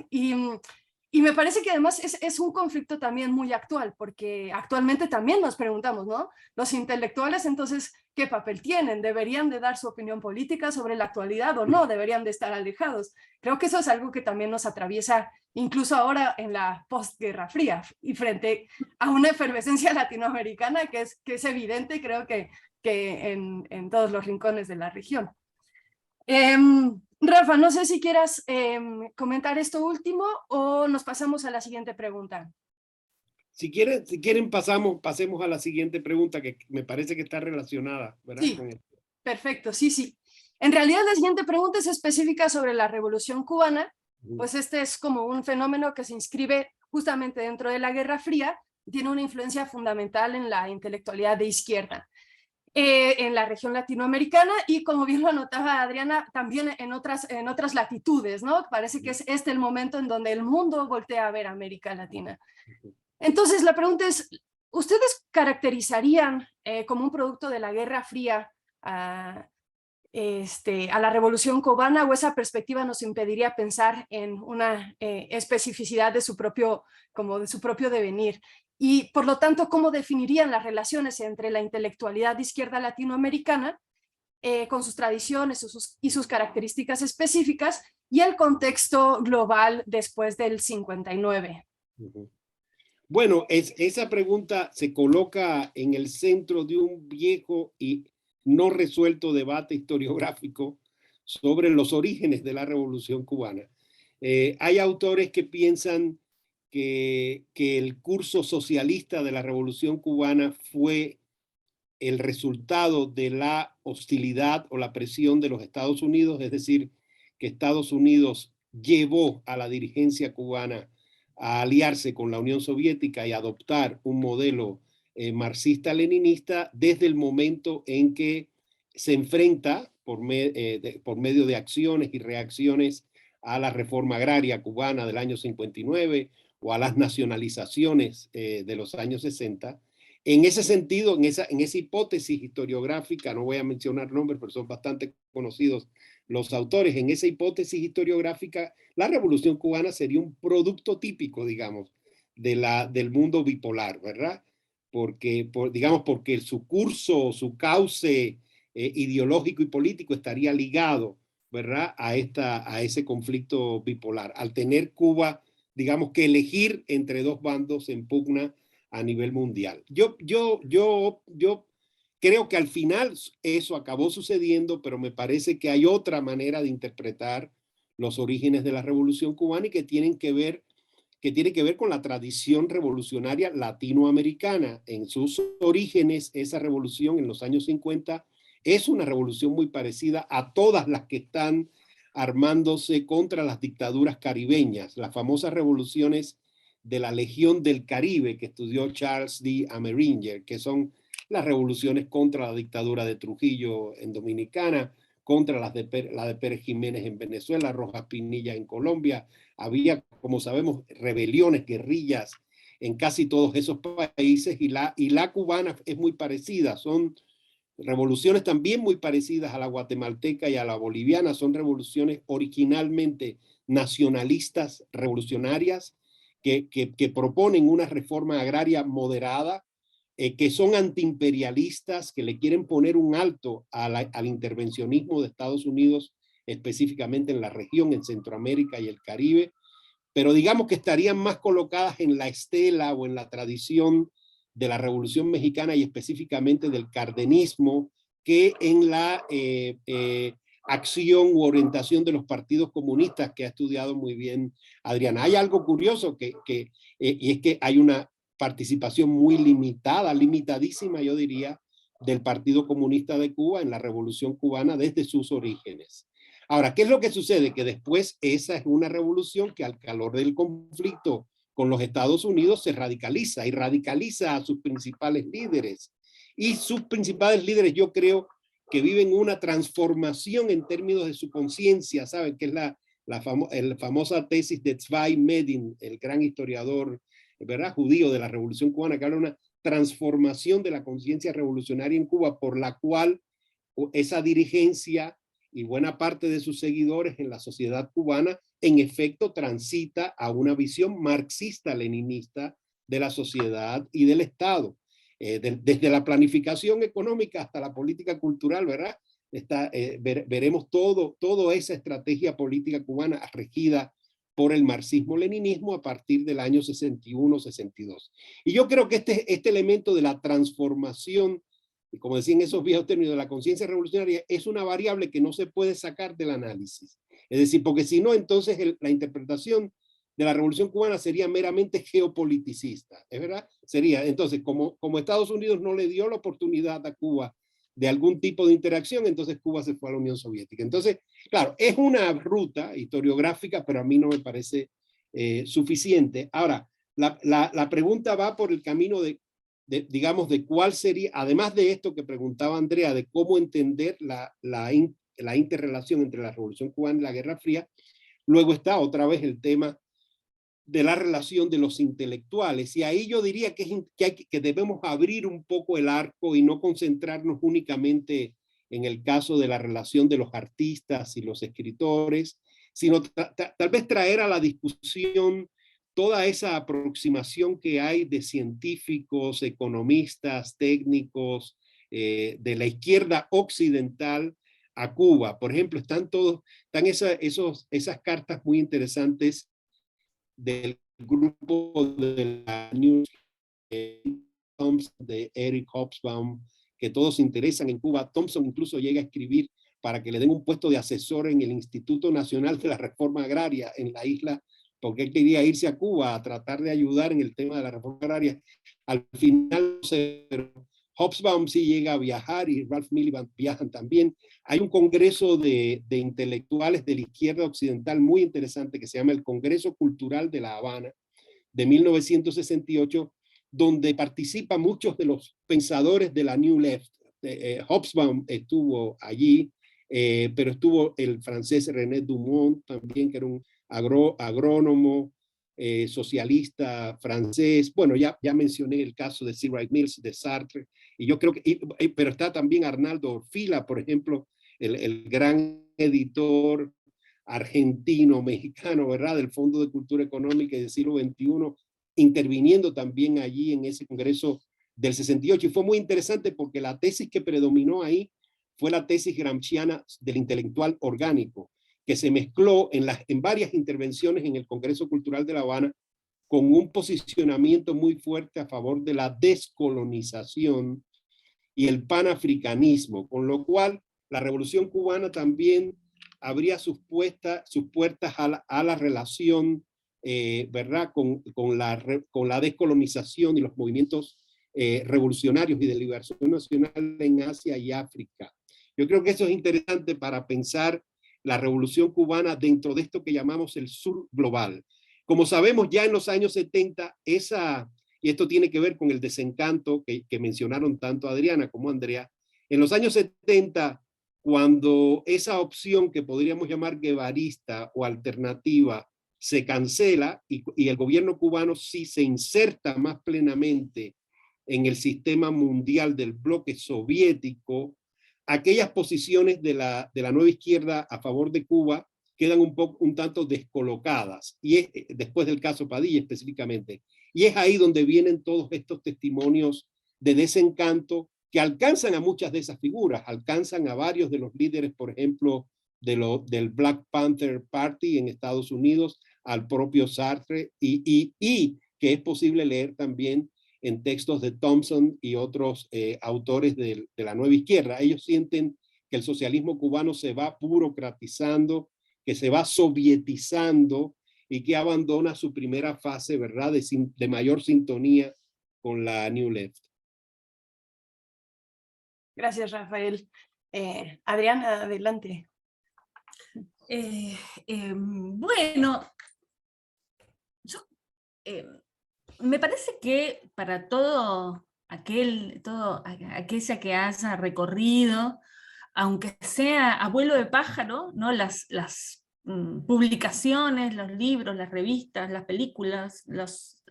Y me parece que además es un conflicto también muy actual, porque actualmente también nos preguntamos, ¿no? Los intelectuales, entonces, ¿qué papel tienen? ¿Deberían de dar su opinión política sobre la actualidad o no? ¿Deberían de estar alejados? Creo que eso es algo que también nos atraviesa incluso ahora en la postguerra fría y frente a una efervescencia latinoamericana que es evidente, creo que en todos los rincones de la región. Rafa, no sé si quieras comentar esto último o nos pasamos a la siguiente pregunta. Si quieren pasemos a la siguiente pregunta, que me parece que está relacionada, ¿verdad? Sí, perfecto, sí. En realidad la siguiente pregunta es específica sobre la Revolución Cubana, pues este es como un fenómeno que se inscribe justamente dentro de la Guerra Fría, tiene una influencia fundamental en la intelectualidad de izquierda. En la región latinoamericana y, como bien lo anotaba Adriana, también en otras latitudes, ¿no? Parece que es el momento en donde el mundo voltea a ver a América Latina. Entonces, la pregunta es, ¿ustedes caracterizarían como un producto de la Guerra Fría a la Revolución Cubana, o esa perspectiva nos impediría pensar en una especificidad de su propio devenir? Y por lo tanto, ¿cómo definirían las relaciones entre la intelectualidad de izquierda latinoamericana con sus tradiciones y sus características específicas y el contexto global después del 59? Bueno, esa pregunta se coloca en el centro de un viejo y no resuelto debate historiográfico sobre los orígenes de la Revolución Cubana. Hay autores que piensan que el curso socialista de la Revolución Cubana fue el resultado de la hostilidad o la presión de los Estados Unidos, es decir, que Estados Unidos llevó a la dirigencia cubana a aliarse con la Unión Soviética y adoptar un modelo marxista-leninista desde el momento en que se enfrenta por medio de acciones y reacciones a la reforma agraria cubana del año 59 o a las nacionalizaciones de los años 60. En ese sentido, en esa hipótesis historiográfica, no voy a mencionar nombres, pero son bastante conocidos los autores, en esa hipótesis historiográfica, la Revolución Cubana sería un producto típico, digamos, del mundo bipolar, ¿verdad? Porque su curso, su cauce ideológico y político estaría ligado, ¿verdad?, a ese conflicto bipolar. Al tener Cuba, digamos, que elegir entre dos bandos en pugna a nivel mundial. Yo creo que al final eso acabó sucediendo, pero me parece que hay otra manera de interpretar los orígenes de la Revolución Cubana y que tiene que ver con la tradición revolucionaria latinoamericana. En sus orígenes, esa revolución en los años 50 es una revolución muy parecida a todas las que están armándose contra las dictaduras caribeñas, las famosas revoluciones de la Legión del Caribe que estudió Charles D. Ameringer, que son las revoluciones contra la dictadura de Trujillo en Dominicana, contra la de Pérez Jiménez en Venezuela, Rojas Pinilla en Colombia. Había, como sabemos, rebeliones, guerrillas en casi todos esos países, y la cubana es muy parecida. Son revoluciones también muy parecidas a la guatemalteca y a la boliviana. Son revoluciones originalmente nacionalistas, revolucionarias, que proponen una reforma agraria moderada, que son antiimperialistas, que le quieren poner un alto al intervencionismo de Estados Unidos, específicamente en la región, en Centroamérica y el Caribe, pero digamos que estarían más colocadas en la estela o en la tradición de la Revolución Mexicana y específicamente del cardenismo, que en la acción u orientación de los partidos comunistas, que ha estudiado muy bien Adriana. Hay algo curioso y es que hay una participación muy limitada, limitadísima, yo diría, del Partido Comunista de Cuba en la Revolución Cubana desde sus orígenes. Ahora, ¿qué es lo que sucede? Que después esa es una revolución que al calor del conflicto con los Estados Unidos se radicaliza y radicaliza a sus principales líderes. Y sus principales líderes, yo creo que viven una transformación en términos de su conciencia, ¿saben? Que es la famosa tesis de Tzvi Medin, el gran historiador, ¿verdad?, judío de la Revolución Cubana, que habla de una transformación de la conciencia revolucionaria en Cuba, por la cual esa dirigencia y buena parte de sus seguidores en la sociedad cubana, en efecto transita a una visión marxista-leninista de la sociedad y del Estado. Desde la planificación económica hasta la política cultural, ¿verdad? Veremos toda esa estrategia política cubana regida por el marxismo-leninismo a partir del año 61-62. Y yo creo que este elemento de la transformación, como decían esos viejos términos, de la conciencia revolucionaria, es una variable que no se puede sacar del análisis. Es decir, porque si no, entonces la interpretación de la Revolución Cubana sería meramente geopoliticista, ¿es verdad? Sería, entonces, como Estados Unidos no le dio la oportunidad a Cuba de algún tipo de interacción, entonces Cuba se fue a la Unión Soviética. Entonces, claro, es una ruta historiográfica, pero a mí no me parece suficiente. Ahora, la pregunta va por el camino digamos, de cuál sería, además de esto que preguntaba Andrea, de cómo entender la interrelación entre la Revolución Cubana y la Guerra Fría. Luego está otra vez el tema de la relación de los intelectuales, y ahí yo diría que debemos abrir un poco el arco y no concentrarnos únicamente en el caso de la relación de los artistas y los escritores, sino tal vez traer a la discusión toda esa aproximación que hay de científicos, economistas, técnicos, de la izquierda occidental a Cuba. Por ejemplo, están esas cartas muy interesantes del grupo de la News de Eric Hobsbawm, que todos se interesan en Cuba. Thompson incluso llega a escribir para que le den un puesto de asesor en el Instituto Nacional de la Reforma Agraria en la isla, porque él quería irse a Cuba a tratar de ayudar en el tema de la reforma agraria. Al final, Hobsbawm sí llega a viajar y Ralph Miliband viajan también. Hay un congreso de intelectuales de la izquierda occidental muy interesante que se llama el Congreso Cultural de La Habana de 1968, donde participan muchos de los pensadores de la New Left. Hobsbawm estuvo allí, pero estuvo el francés René Dumont también, que era un agrónomo, socialista francés. Bueno, ya mencioné el caso de C. Wright Mills, de Sartre, y yo creo que, pero está también Arnaldo Orfila, por ejemplo, el gran editor argentino, mexicano, ¿verdad?, del Fondo de Cultura Económica del siglo XXI, interviniendo también allí en ese congreso del 68. Y fue muy interesante porque la tesis que predominó ahí fue la tesis gramsciana del intelectual orgánico, que se mezcló en varias intervenciones en el Congreso Cultural de La Habana con un posicionamiento muy fuerte a favor de la descolonización y el panafricanismo, con lo cual la Revolución Cubana también abría sus puertas a la relación, ¿verdad?, con la descolonización y los movimientos revolucionarios y de liberación nacional en Asia y África. Yo creo que eso es interesante para pensar la Revolución Cubana dentro de esto que llamamos el sur global. Como sabemos, ya en los años 70, y esto tiene que ver con el desencanto que mencionaron tanto Adriana como Andrea, en los años 70, cuando esa opción que podríamos llamar guevarista o alternativa se cancela y el gobierno cubano sí se inserta más plenamente en el sistema mundial del bloque soviético, aquellas posiciones de la nueva izquierda a favor de Cuba quedan un tanto descolocadas, y es después del caso Padilla específicamente. Y es ahí donde vienen todos estos testimonios de desencanto que alcanzan a muchas de esas figuras, alcanzan a varios de los líderes, por ejemplo, del Black Panther Party en Estados Unidos, al propio Sartre, y que es posible leer también en textos de Thompson y otros autores de la nueva izquierda. Ellos sienten que el socialismo cubano se va burocratizando, que se va sovietizando y que abandona su primera fase, ¿verdad?, de mayor sintonía con la New Left. Gracias, Rafael. Adriana, adelante. Bueno, me parece que para aquella que haya recorrido, aunque sea a vuelo de pájaro, ¿no?, las publicaciones, los libros, las revistas, las películas, los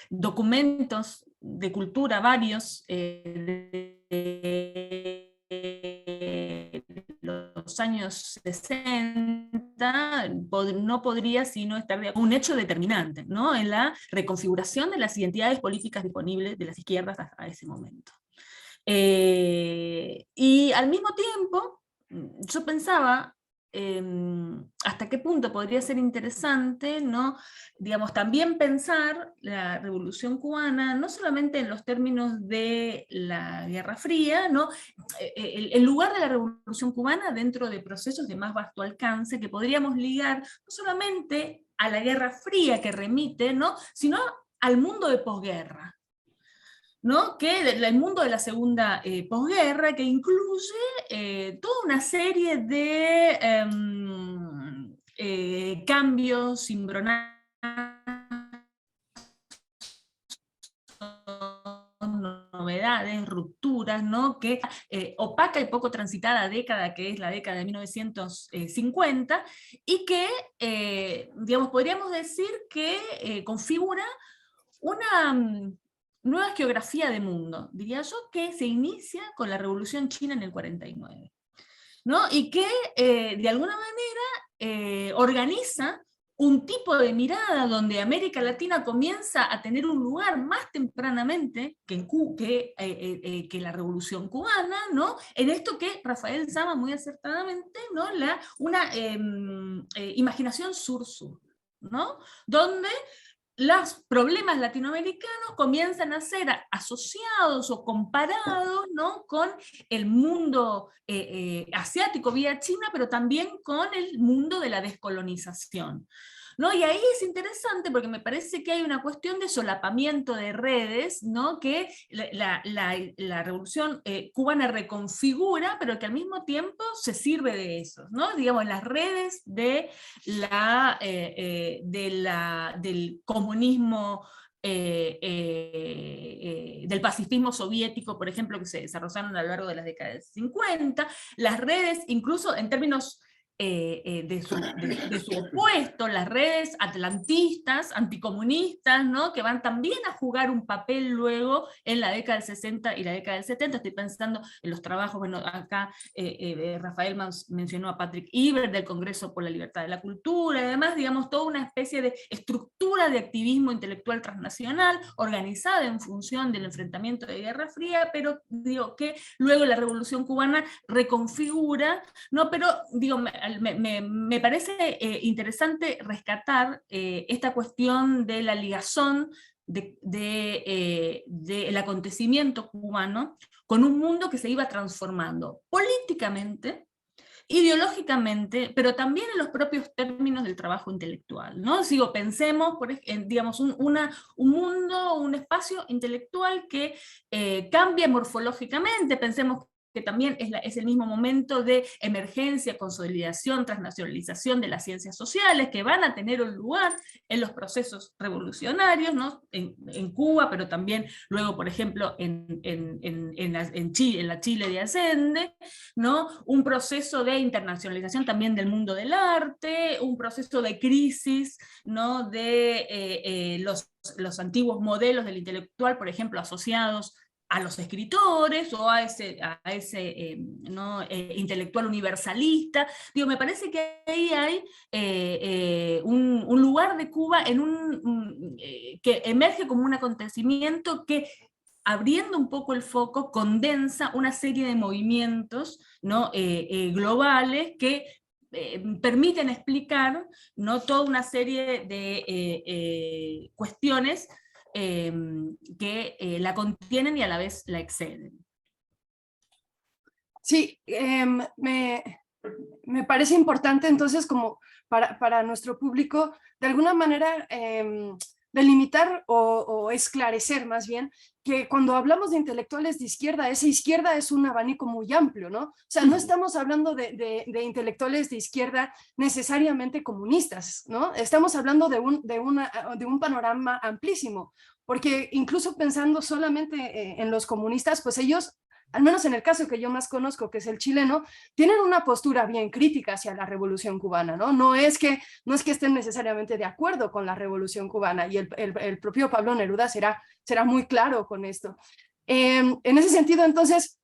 documentos de cultura varios de los los años 60 no podría sino estar un hecho determinante, ¿no?, en la reconfiguración de las identidades políticas disponibles de las izquierdas a ese momento. Y al mismo tiempo, yo pensaba hasta qué punto podría ser interesante, ¿no?, digamos, también pensar la Revolución Cubana, no solamente en los términos de la Guerra Fría, ¿no?, el lugar de la Revolución Cubana dentro de procesos de más vasto alcance que podríamos ligar no solamente a la Guerra Fría que remite, ¿no?, sino al mundo de posguerra, ¿no?, que el mundo de la segunda posguerra, que incluye toda una serie de cambios cimbronarios, novedades, rupturas, ¿no?, que opaca y poco transitada década, que es la década de 1950, y que, digamos, podríamos decir que configura una nueva geografía de mundo, diría yo, que se inicia con la Revolución China en el 49, ¿no?, y que de alguna manera organiza un tipo de mirada donde América Latina comienza a tener un lugar más tempranamente que la Revolución Cubana, ¿no?, en esto que Rafael llama muy acertadamente, ¿no?, una imaginación sur-sur, ¿no?, donde los problemas latinoamericanos comienzan a ser asociados o comparados, ¿no?, con el mundo asiático vía China, pero también con el mundo de la descolonización, ¿no? Y ahí es interesante porque me parece que hay una cuestión de solapamiento de redes, ¿no?, que la Revolución Cubana reconfigura, pero que al mismo tiempo se sirve de eso, ¿no? Digamos, las redes del comunismo, del pacifismo soviético, por ejemplo, que se desarrollaron a lo largo de las décadas 50, las redes, incluso en términos de su opuesto, las redes atlantistas, anticomunistas, ¿no?, que van también a jugar un papel luego en la década del 60 y la década del 70. Estoy pensando en los trabajos, bueno, acá Rafael mencionó a Patrick Ebert del Congreso por la Libertad de la Cultura, y además, digamos, toda una especie de estructura de activismo intelectual transnacional organizada en función del enfrentamiento de Guerra Fría, pero digo que luego la Revolución Cubana reconfigura, ¿no? Pero digo, me parece interesante rescatar esta cuestión de la ligazón del acontecimiento cubano con un mundo que se iba transformando políticamente, ideológicamente, pero también en los propios términos del trabajo intelectual, ¿no? Pensemos, digamos, un mundo, un espacio intelectual que cambia morfológicamente, pensemos que también es el mismo momento de emergencia, consolidación, transnacionalización de las ciencias sociales, que van a tener un lugar en los procesos revolucionarios, ¿no?, en Cuba, pero también luego, por ejemplo, en la Chile de Allende, ¿no?, un proceso de internacionalización también del mundo del arte, un proceso de crisis, ¿no?, de los antiguos modelos del intelectual, por ejemplo, asociados a los escritores o a ese intelectual universalista. Digo, me parece que ahí hay un lugar de Cuba que emerge como un acontecimiento que, abriendo un poco el foco, condensa una serie de movimientos, ¿no?, globales que permiten explicar, ¿no?, toda una serie de cuestiones que la contienen y a la vez la exceden. Sí, me parece importante entonces, como para nuestro público, de alguna manera delimitar o esclarecer más bien que cuando hablamos de intelectuales de izquierda, esa izquierda es un abanico muy amplio, ¿no? O sea, no estamos hablando de intelectuales de izquierda necesariamente comunistas, ¿no? Estamos hablando de un panorama amplísimo, porque incluso pensando solamente en los comunistas, pues ellos, al menos en el caso que yo más conozco, que es el chileno, tienen una postura bien crítica hacia la Revolución Cubana, ¿no? No es que estén necesariamente de acuerdo con la Revolución Cubana, y el propio Pablo Neruda será muy claro con esto. En ese sentido, entonces,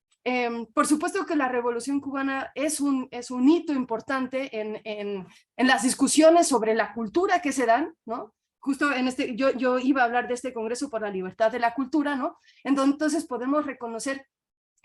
por supuesto que la Revolución Cubana es un hito importante en las discusiones sobre la cultura que se dan, ¿no? Justo en yo iba a hablar de este Congreso por la Libertad de la Cultura, ¿no? Entonces podemos reconocer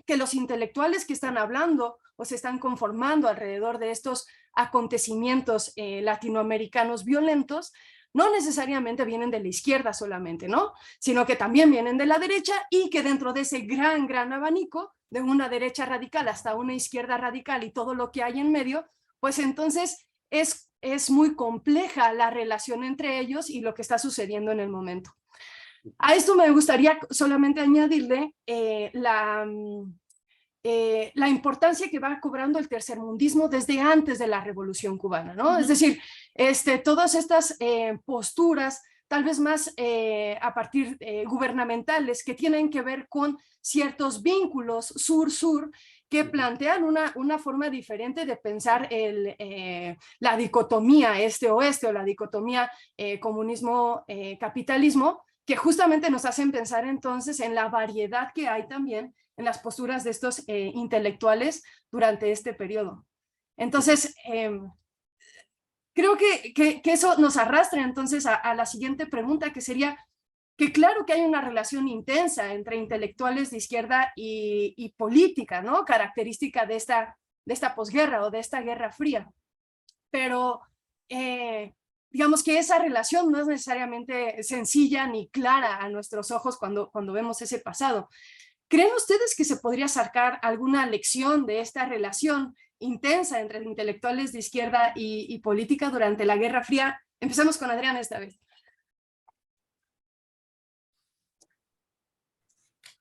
que los intelectuales que están hablando o se están conformando alrededor de estos acontecimientos latinoamericanos violentos, no necesariamente vienen de la izquierda solamente, ¿no? Sino que también vienen de la derecha, y que dentro de ese gran abanico, de una derecha radical hasta una izquierda radical y todo lo que hay en medio, pues entonces es muy compleja la relación entre ellos y lo que está sucediendo en el momento. A esto me gustaría solamente añadirle la importancia que va cobrando el tercermundismo desde antes de la Revolución Cubana, ¿no? Es decir, todas estas posturas, tal vez más a partir gubernamentales, que tienen que ver con ciertos vínculos sur-sur, que plantean una forma diferente de pensar la dicotomía este-oeste o la dicotomía comunismo-capitalismo, que justamente nos hacen pensar entonces en la variedad que hay también en las posturas de estos intelectuales durante este periodo. Entonces, creo que eso nos arrastra entonces a la siguiente pregunta, que sería que claro que hay una relación intensa entre intelectuales de izquierda y política, ¿no? Característica de esta posguerra o de esta Guerra Fría. Pero digamos que esa relación no es necesariamente sencilla ni clara a nuestros ojos cuando vemos ese pasado. ¿Creen ustedes que se podría sacar alguna lección de esta relación intensa entre intelectuales de izquierda y política durante la Guerra Fría? Empezamos con Adriana esta vez.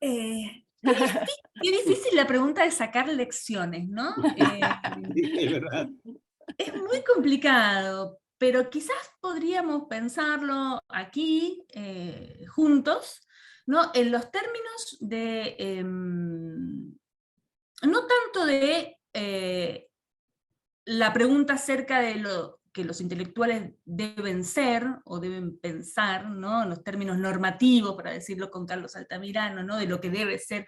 Qué difícil la pregunta de sacar lecciones, ¿no? Es verdad. Es muy complicado, pero quizás podríamos pensarlo aquí juntos, ¿no? En los términos de, no tanto de la pregunta acerca de lo que los intelectuales deben ser o deben pensar, ¿no? En los términos normativos, para decirlo con Carlos Altamirano, ¿no? De lo que debe ser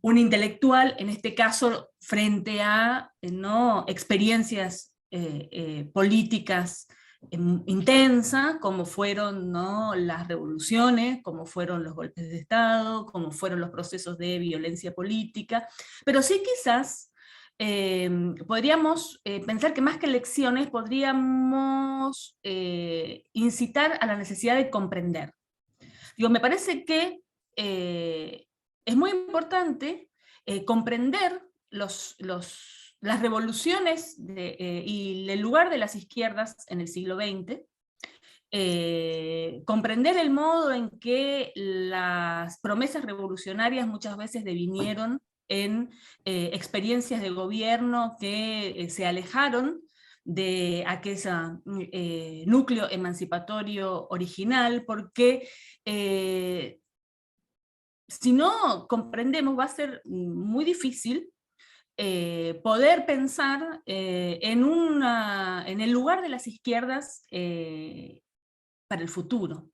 un intelectual, en este caso, frente a ¿no? experiencias políticas intensa, como fueron ¿no? las revoluciones, como fueron los golpes de Estado, como fueron los procesos de violencia política, pero sí quizás podríamos pensar que más que lecciones podríamos incitar a la necesidad de comprender. Digo, me parece que es muy importante comprender las revoluciones y el lugar de las izquierdas en el siglo XX, comprender el modo en que las promesas revolucionarias muchas veces devinieron en experiencias de gobierno que se alejaron de aquel núcleo emancipatorio original, porque si no comprendemos va a ser muy difícil poder pensar en el lugar de las izquierdas para el futuro.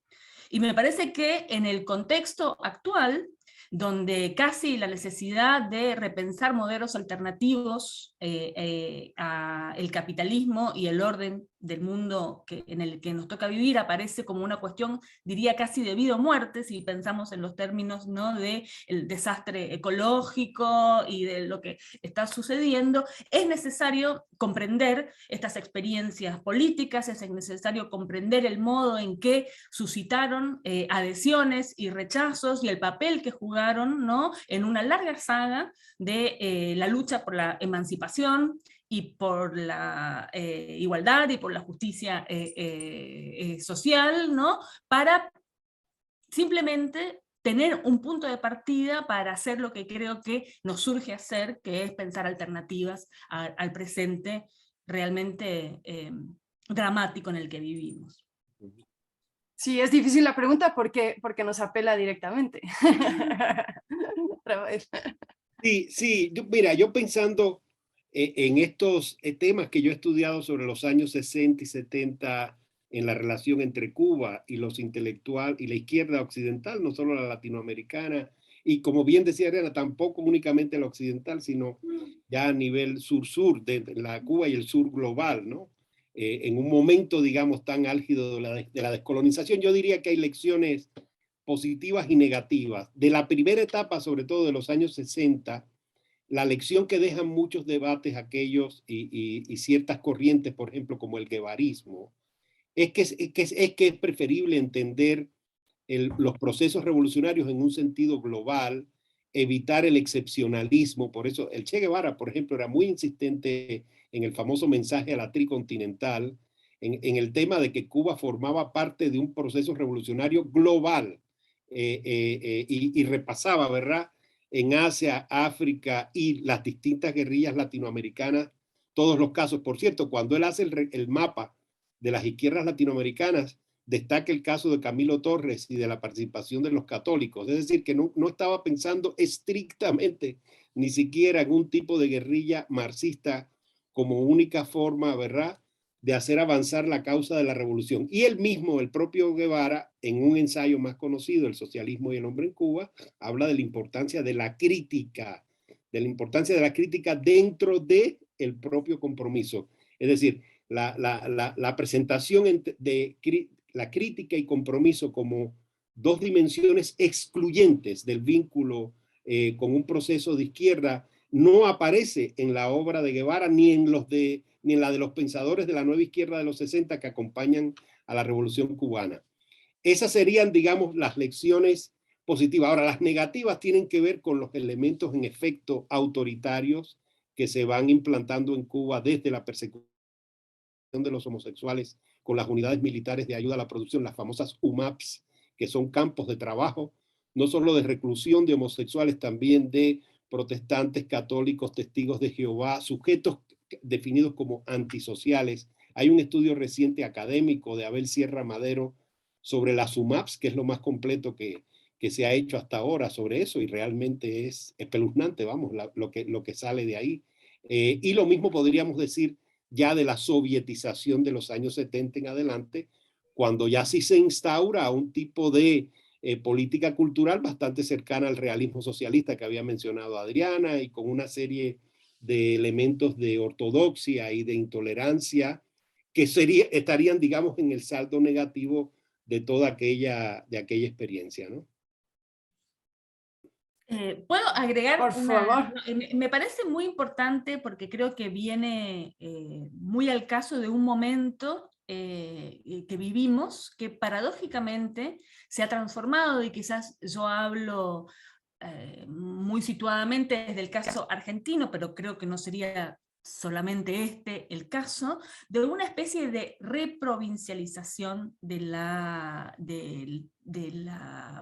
Y me parece que en el contexto actual, donde casi la necesidad de repensar modelos alternativos al capitalismo y el orden del mundo en el que nos toca vivir aparece como una cuestión, diría casi de vida o muerte, si pensamos en los términos ¿no? del desastre ecológico y de lo que está sucediendo, es necesario comprender estas experiencias políticas, es necesario comprender el modo en que suscitaron adhesiones y rechazos y el papel que jugaron ¿no? en una larga saga de la lucha por la emancipación y por la igualdad y por la justicia social, ¿no? Para simplemente tener un punto de partida para hacer lo que creo que nos surge hacer, que es pensar alternativas al presente realmente dramático en el que vivimos. Sí, es difícil la pregunta porque nos apela directamente. Sí, mira, yo pensando en estos temas que yo he estudiado sobre los años 60 y 70 en la relación entre Cuba y los intelectuales y la izquierda occidental, no solo la latinoamericana, y como bien decía Adriana, tampoco únicamente la occidental, sino ya a nivel sur-sur, de la Cuba y el sur global, ¿no? En un momento, digamos, tan álgido de la descolonización, yo diría que hay lecciones positivas y negativas. De la primera etapa, sobre todo de los años 60, la lección que dejan muchos debates aquellos y ciertas corrientes, por ejemplo, como el guevarismo, es que es preferible entender los procesos revolucionarios en un sentido global, evitar el excepcionalismo. Por eso el Che Guevara, por ejemplo, era muy insistente en el famoso mensaje a la tricontinental, en el tema de que Cuba formaba parte de un proceso revolucionario global y repasaba, ¿verdad?, en Asia, África y las distintas guerrillas latinoamericanas, todos los casos. Por cierto, cuando él hace el mapa de las izquierdas latinoamericanas, destaca el caso de Camilo Torres y de la participación de los católicos. Es decir, que no estaba pensando estrictamente ni siquiera en un tipo de guerrilla marxista como única forma, ¿verdad?, de hacer avanzar la causa de la revolución. Y él mismo, el propio Guevara, en un ensayo más conocido, El socialismo y el hombre en Cuba, habla de la importancia de la crítica, dentro del propio compromiso. Es decir, la presentación de la crítica y compromiso como dos dimensiones excluyentes del vínculo con un proceso de izquierda no aparece en la obra de Guevara ni en la de los pensadores de la nueva izquierda de los 60 que acompañan a la Revolución Cubana. Esas serían, digamos, las lecciones positivas. Ahora, las negativas tienen que ver con los elementos en efecto autoritarios que se van implantando en Cuba desde la persecución de los homosexuales con las unidades militares de ayuda a la producción, las famosas UMAPs, que son campos de trabajo, no solo de reclusión de homosexuales, también de protestantes, católicos, testigos de Jehová, sujetos definidos como antisociales. Hay un estudio reciente académico de Abel Sierra Madero sobre las UMAPs, que es lo más completo que se ha hecho hasta ahora sobre eso, y realmente es espeluznante, vamos, lo que sale de ahí. Y lo mismo podríamos decir ya de la sovietización de los años 70 en adelante, cuando ya sí se instaura un tipo de política cultural bastante cercana al realismo socialista que había mencionado Adriana, y con una serie de elementos de ortodoxia y de intolerancia que estarían, digamos, en el saldo negativo de toda aquella experiencia, ¿no? ¿Puedo agregar? Por favor. Me parece muy importante porque creo que viene muy al caso de un momento que vivimos, que paradójicamente se ha transformado, y quizás yo hablo muy situadamente desde el caso argentino, pero creo que no sería solamente este el caso, de una especie de reprovincialización de la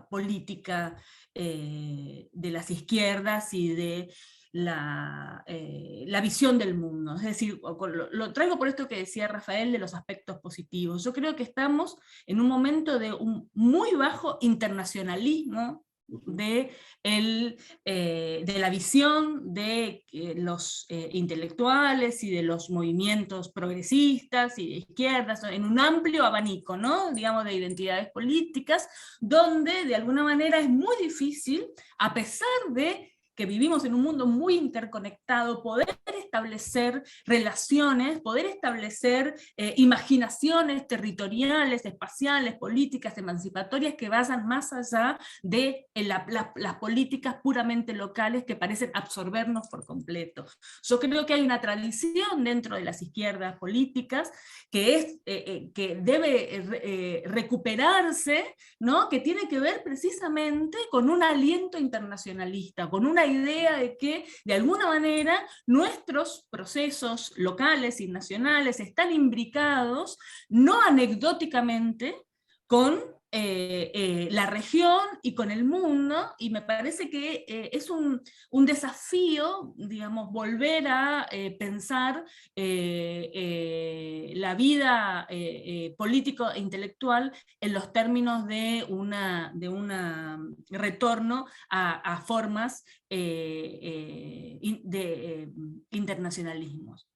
política de las izquierdas y de la visión del mundo. Es decir, lo traigo por esto que decía Rafael de los aspectos positivos. Yo creo que estamos en un momento de un muy bajo internacionalismo de la visión de los intelectuales y de los movimientos progresistas y de izquierdas, en un amplio abanico, ¿no?, digamos, de identidades políticas, donde de alguna manera es muy difícil, a pesar de que vivimos en un mundo muy interconectado, poder establecer relaciones, poder establecer imaginaciones territoriales, espaciales, políticas, emancipatorias que vayan más allá de las políticas puramente locales que parecen absorbernos por completo. Yo creo que hay una tradición dentro de las izquierdas políticas que debe recuperarse, ¿no?, que tiene que ver precisamente con un aliento internacionalista, con una idea de que de alguna manera nuestros procesos locales y nacionales están imbricados no anecdóticamente con la región y con el mundo, y me parece que es un desafío, digamos, volver a pensar la vida político e intelectual en los términos de un retorno a formas de internacionalismos.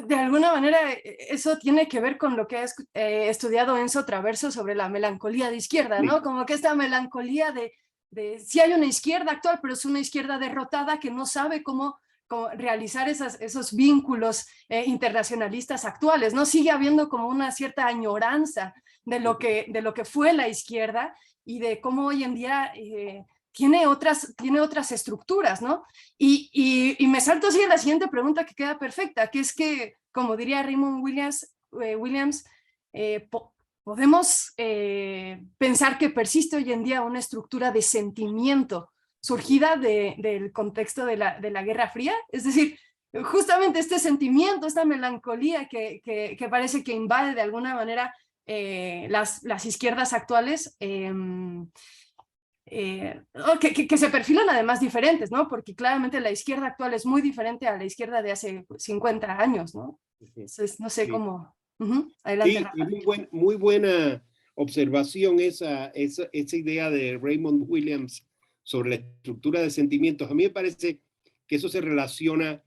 De alguna manera eso tiene que ver con lo que ha estudiado Enzo Traverso sobre la melancolía de izquierda, ¿no? Como que esta melancolía de sí hay una izquierda actual, pero es una izquierda derrotada que no sabe cómo realizar esos vínculos internacionalistas actuales, ¿no? Sigue habiendo como una cierta añoranza de lo que fue la izquierda y de cómo hoy en día tiene otras estructuras, ¿no? Y me salto así a la siguiente pregunta que queda perfecta, que es que, como diría Raymond Williams, podemos pensar que persiste hoy en día una estructura de sentimiento surgida del contexto de la Guerra Fría, es decir, justamente este sentimiento, esta melancolía que parece que invade de alguna manera las izquierdas actuales, que se perfilan además diferentes, ¿no? Porque claramente la izquierda actual es muy diferente a la izquierda de hace 50 años, ¿no? Entonces, no sé cómo... Adelante, sí, muy buena observación esa idea de Raymond Williams sobre la estructura de sentimientos. A mí me parece que eso se relaciona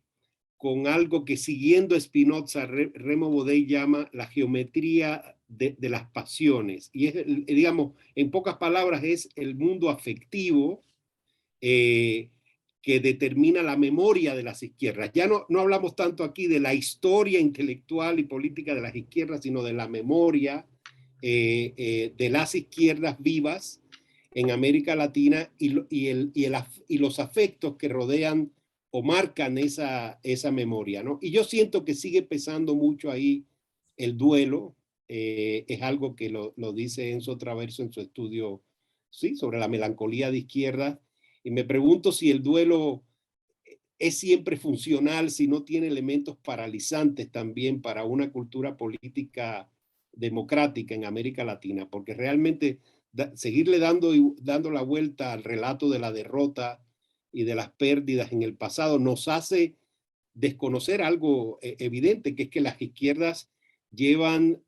con algo que, siguiendo Spinoza, Remo Bodey llama la geometría de las pasiones. Y es, digamos, en pocas palabras, es el mundo afectivo que determina la memoria de las izquierdas. Ya no hablamos tanto aquí de la historia intelectual y política de las izquierdas, sino de la memoria de las izquierdas vivas en América Latina y los afectos que rodean o marcan esa memoria, ¿no? Y yo siento que sigue pesando mucho ahí el duelo. Es algo que lo dice Enzo Traverso en su estudio, ¿sí?, sobre la melancolía de izquierda. Y me pregunto si el duelo es siempre funcional, si no tiene elementos paralizantes también para una cultura política democrática en América Latina, porque realmente seguirle dando la vuelta al relato de la derrota y de las pérdidas en el pasado nos hace desconocer algo evidente, que es que las izquierdas llevan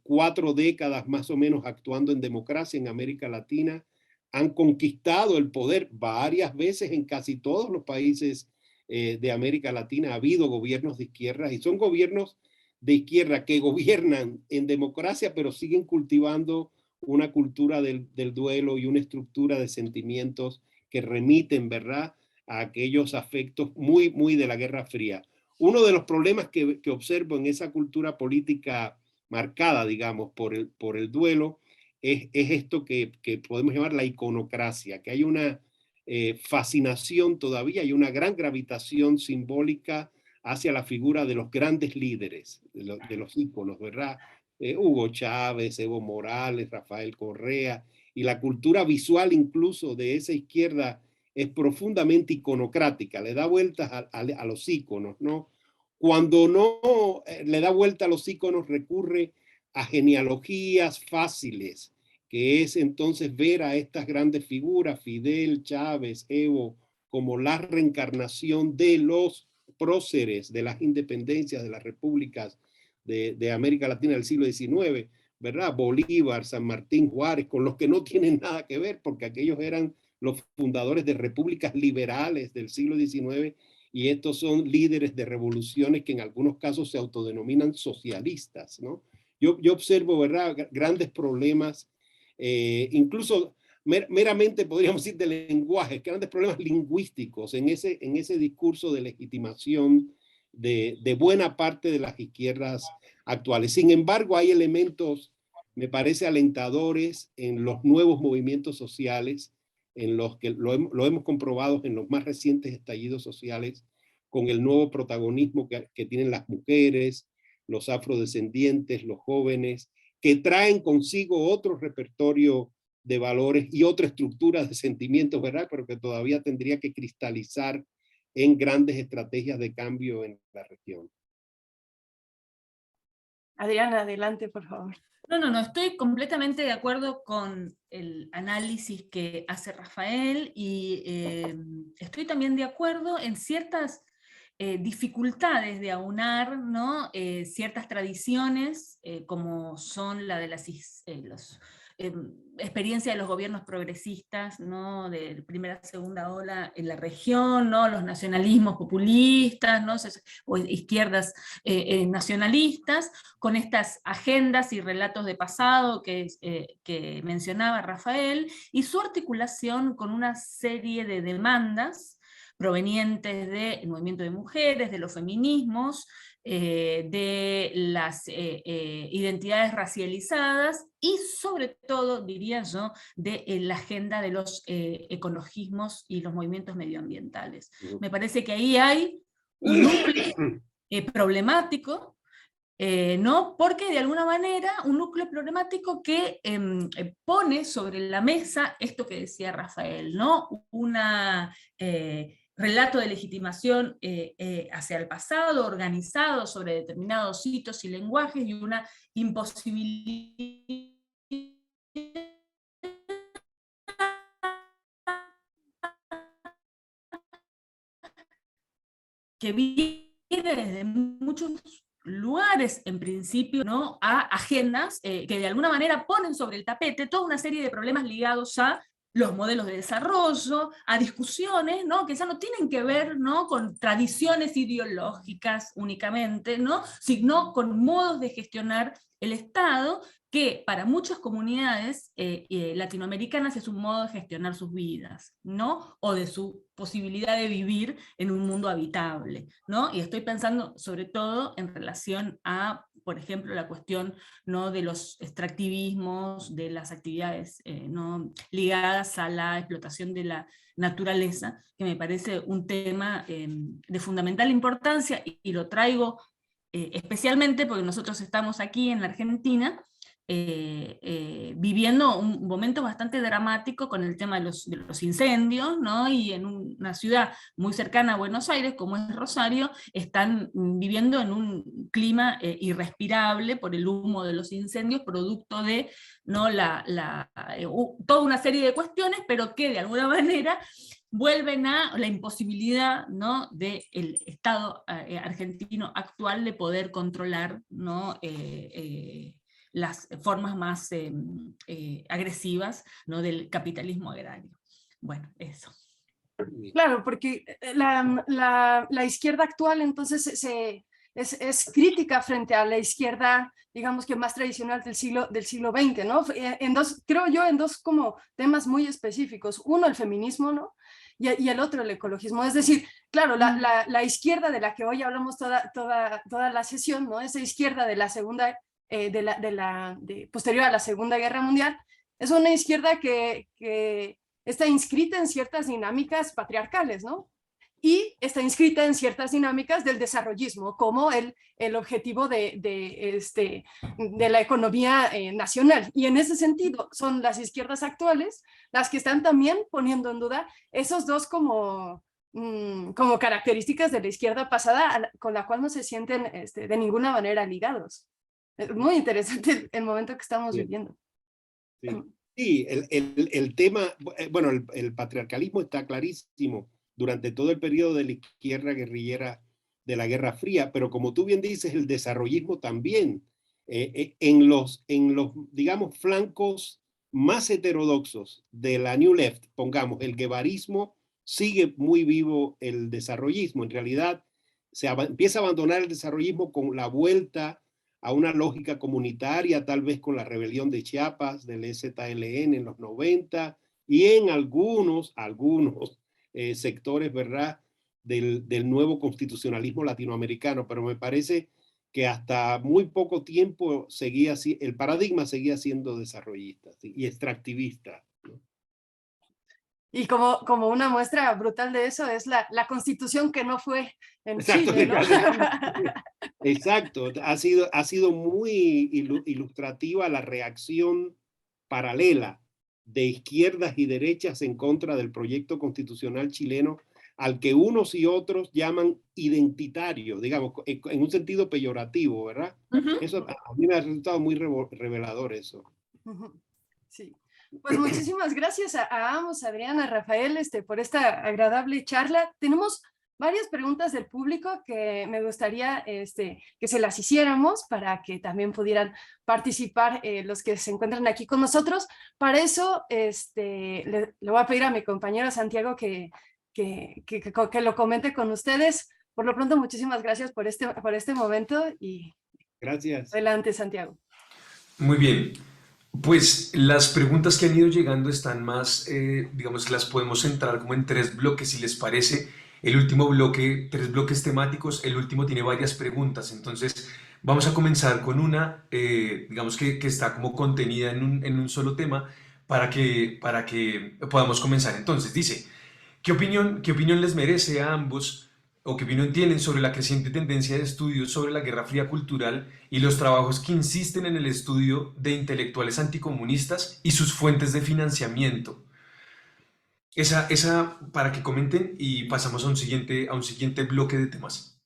4 décadas más o menos actuando en democracia en América Latina, han conquistado el poder varias veces en casi todos los países de América Latina. Ha habido gobiernos de izquierda y son gobiernos de izquierda que gobiernan en democracia, pero siguen cultivando una cultura del duelo y una estructura de sentimientos que remiten, ¿verdad?, a aquellos afectos muy de la Guerra Fría. Uno de los problemas que observo en esa cultura política marcada, digamos, por el duelo, es esto que podemos llamar la iconocracia, que hay una fascinación todavía, hay una gran gravitación simbólica hacia la figura de los grandes líderes, de los íconos, ¿verdad? Hugo Chávez, Evo Morales, Rafael Correa, y la cultura visual incluso de esa izquierda es profundamente iconocrática, le da vueltas a los íconos, ¿no? Cuando no le da vuelta a los íconos, recurre a genealogías fáciles, que es entonces ver a estas grandes figuras, Fidel, Chávez, Evo, como la reencarnación de los próceres de las independencias de las repúblicas de América Latina del siglo XIX, ¿verdad? Bolívar, San Martín, Juárez, con los que no tienen nada que ver, porque aquellos eran los fundadores de repúblicas liberales del siglo XIX, y estos son líderes de revoluciones que en algunos casos se autodenominan socialistas, ¿no? Yo observo, ¿verdad?, grandes problemas, incluso meramente podríamos decir de lenguaje, grandes problemas lingüísticos en ese discurso de legitimación de buena parte de las izquierdas actuales. Sin embargo, hay elementos, me parece, alentadores en los nuevos movimientos sociales, en los que lo hemos comprobado en los más recientes estallidos sociales, con el nuevo protagonismo que tienen las mujeres, los afrodescendientes, los jóvenes, que traen consigo otro repertorio de valores y otra estructura de sentimientos, ¿verdad?, pero que todavía tendría que cristalizar en grandes estrategias de cambio en la región. Adriana, adelante, por favor. No, estoy completamente de acuerdo con el análisis que hace Rafael y estoy también de acuerdo en ciertas dificultades de aunar, ¿no?, ciertas tradiciones, como son la de los experiencia de los gobiernos progresistas, ¿no? De primera, segunda ola en la región, ¿no? Los nacionalismos populistas, ¿no? O izquierdas nacionalistas, con estas agendas y relatos de pasado que mencionaba Rafael, y su articulación con una serie de demandas provenientes del movimiento de mujeres, de los feminismos, de las identidades racializadas y sobre todo, diría yo, de la agenda de los ecologismos y los movimientos medioambientales. Me parece que ahí hay un núcleo problemático, ¿no? Porque de alguna manera un núcleo problemático que pone sobre la mesa esto que decía Rafael, ¿no? Una relato de legitimación hacia el pasado, organizado sobre determinados hitos y lenguajes, y una imposibilidad que viene desde muchos lugares, en principio, ¿no? A agendas que de alguna manera ponen sobre el tapete toda una serie de problemas ligados a los modelos de desarrollo, a discusiones, ¿no? Que ya no tienen que ver, ¿no? Con tradiciones ideológicas únicamente, ¿no? Sino con modos de gestionar el Estado, que para muchas comunidades latinoamericanas es un modo de gestionar sus vidas, ¿no? O de su posibilidad de vivir en un mundo habitable, ¿no? Y estoy pensando sobre todo en relación a, por ejemplo, la cuestión, ¿no? De los extractivismos, de las actividades ¿no? ligadas a la explotación de la naturaleza, que me parece un tema de fundamental importancia, y lo traigo especialmente porque nosotros estamos aquí en la Argentina, viviendo un momento bastante dramático con el tema de los incendios, ¿no? Y en una ciudad muy cercana a Buenos Aires, como es Rosario, están viviendo en un clima irrespirable por el humo de los incendios, producto de, ¿no? Toda una serie de cuestiones, pero que de alguna manera vuelven a la imposibilidad, ¿no? del Estado argentino actual de poder controlar, ¿no? Las formas más agresivas, ¿no? del capitalismo agrario. Bueno, eso. Claro, porque la izquierda actual entonces es crítica frente a la izquierda, digamos que más tradicional del siglo XX, ¿no? Creo yo, en dos como temas muy específicos. Uno, el feminismo, ¿no? Y el otro, el ecologismo. Es decir, claro, la izquierda de la que hoy hablamos toda la sesión, ¿no? Esa izquierda de la segunda, posterior a la Segunda Guerra Mundial, es una izquierda que está inscrita en ciertas dinámicas patriarcales, ¿no? Y está inscrita en ciertas dinámicas del desarrollismo, como el objetivo de la economía nacional. Y en ese sentido son las izquierdas actuales las que están también poniendo en duda esos dos como características de la izquierda pasada, con la cual no se sienten de ninguna manera ligados. Es muy interesante el momento que estamos viviendo. Sí. Sí, el tema, bueno, el patriarcalismo está clarísimo durante todo el periodo de la izquierda guerrillera de la Guerra Fría, pero como tú bien dices, el desarrollismo también, en los, digamos, flancos más heterodoxos de la New Left, pongamos, el guevarismo, sigue muy vivo el desarrollismo. En realidad, empieza a abandonar el desarrollismo con la vuelta a una lógica comunitaria, tal vez con la rebelión de Chiapas, del EZLN en los 90, y en algunos sectores, ¿verdad?, del nuevo constitucionalismo latinoamericano, pero me parece que hasta muy poco tiempo el paradigma seguía siendo desarrollista, ¿sí? Y extractivista, ¿no? Y como una muestra brutal de eso es la Constitución que no fue en Exacto, Chile, ¿no? Exacto, ha sido muy ilustrativa la reacción paralela de izquierdas y derechas en contra del proyecto constitucional chileno, al que unos y otros llaman identitario, digamos, en un sentido peyorativo, ¿verdad? Eso a mí me ha resultado muy revelador eso. Sí. Pues muchísimas gracias a ambos, Adriana, Rafael, por esta agradable charla. Tenemos varias preguntas del público que me gustaría que se las hiciéramos para que también pudieran participar los que se encuentran aquí con nosotros. Para eso le voy a pedir a mi compañero Santiago que lo comente con ustedes. Por lo pronto, muchísimas gracias por este momento y Gracias. adelante, Santiago. Muy bien. Pues las preguntas que han ido llegando están más, digamos, las podemos centrar como en 3 bloques, si les parece. El último bloque, 3 bloques temáticos, el último tiene varias preguntas. Entonces, vamos a comenzar con una, digamos que está como contenida en un solo tema para que podamos comenzar. Entonces, dice, ¿qué opinión les merece a ambos o qué opinión tienen sobre la creciente tendencia de estudios sobre la Guerra Fría cultural y los trabajos que insisten en el estudio de intelectuales anticomunistas y sus fuentes de financiamiento? Esa para que comenten y pasamos a un siguiente bloque de temas.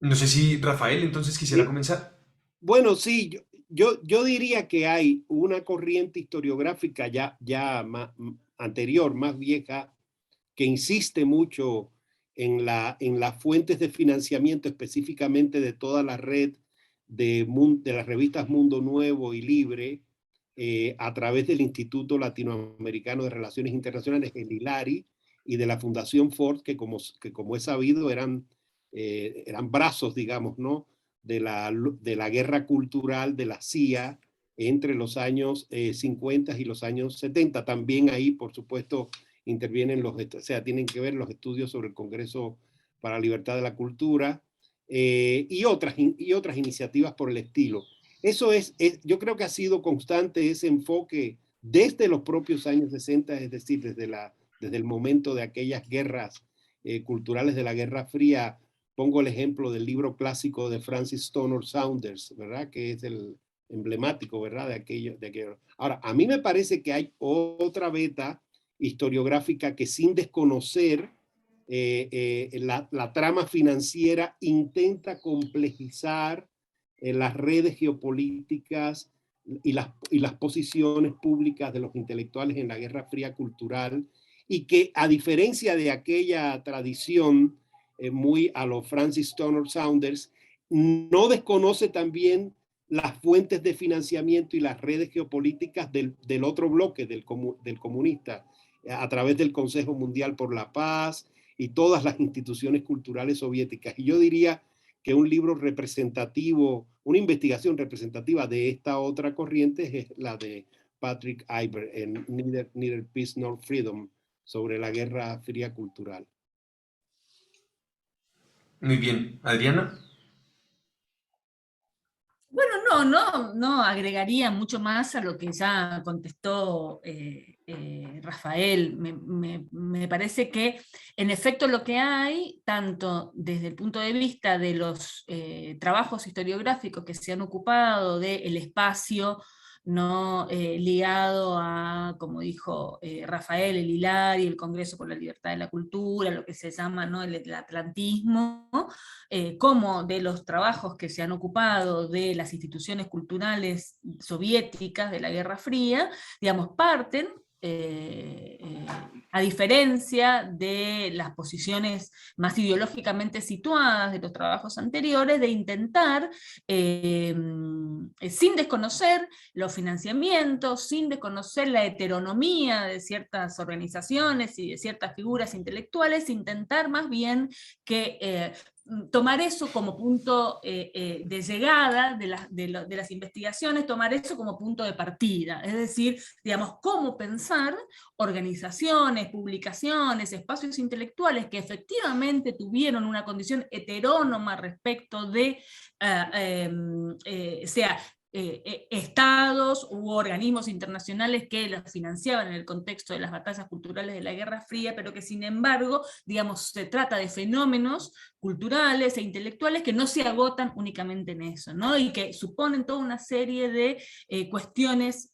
No sé si Rafael entonces quisiera comenzar. Bueno, sí, yo diría que hay una corriente historiográfica ya anterior, más vieja, que insiste mucho en las fuentes de financiamiento, específicamente de toda la red de las revistas Mundo Nuevo y Libre, a través del Instituto Latinoamericano de Relaciones Internacionales, el ILARI, y de la Fundación Ford, que como es sabido eran brazos, digamos, ¿no?, de la guerra cultural de la CIA entre los años 50 y los años 70. También ahí, por supuesto, intervienen tienen que ver los estudios sobre el Congreso para la Libertad de la Cultura y otras iniciativas por el estilo. Eso yo creo que ha sido constante ese enfoque desde los propios años 60, es decir, desde el momento de aquellas guerras culturales de la Guerra Fría. Pongo el ejemplo del libro clásico de Francis Stoner Saunders, ¿verdad?, que es el emblemático, ¿verdad?, de aquello. Ahora, a mí me parece que hay otra beta historiográfica que, sin desconocer la trama financiera, intenta complejizar las redes geopolíticas y las posiciones públicas de los intelectuales en la Guerra Fría cultural, y que, a diferencia de aquella tradición muy a lo Francis Stoner Saunders, no desconoce también las fuentes de financiamiento y las redes geopolíticas del otro bloque, del comunista, a través del Consejo Mundial por la Paz y todas las instituciones culturales soviéticas. Y yo diría que un libro representativo, una investigación representativa de esta otra corriente es la de Patrick Iber, en Neither Peace Nor Freedom, sobre la Guerra Fría cultural. Muy bien. ¿Adriana? Bueno, no agregaría mucho más a lo que ya contestó Rafael. Me parece que, en efecto, lo que hay, tanto desde el punto de vista de los trabajos historiográficos que se han ocupado del espacio no ligado a, como dijo Rafael, el ILARI, el Congreso por la Libertad de la Cultura, lo que se llama, ¿no?, el atlantismo, como de los trabajos que se han ocupado de las instituciones culturales soviéticas de la Guerra Fría, digamos, parten, a diferencia de las posiciones más ideológicamente situadas de los trabajos anteriores, de intentar, sin desconocer los financiamientos, sin desconocer la heteronomía de ciertas organizaciones y de ciertas figuras intelectuales, intentar más bien que tomar eso como punto de llegada de las investigaciones, tomar eso como punto de partida, es decir, digamos, cómo pensar organizaciones, publicaciones, espacios intelectuales que efectivamente tuvieron una condición heterónoma respecto de, estados u organismos internacionales que los financiaban en el contexto de las batallas culturales de la Guerra Fría, pero que sin embargo, digamos, se trata de fenómenos culturales e intelectuales que no se agotan únicamente en eso, ¿no?, y que suponen toda una serie de cuestiones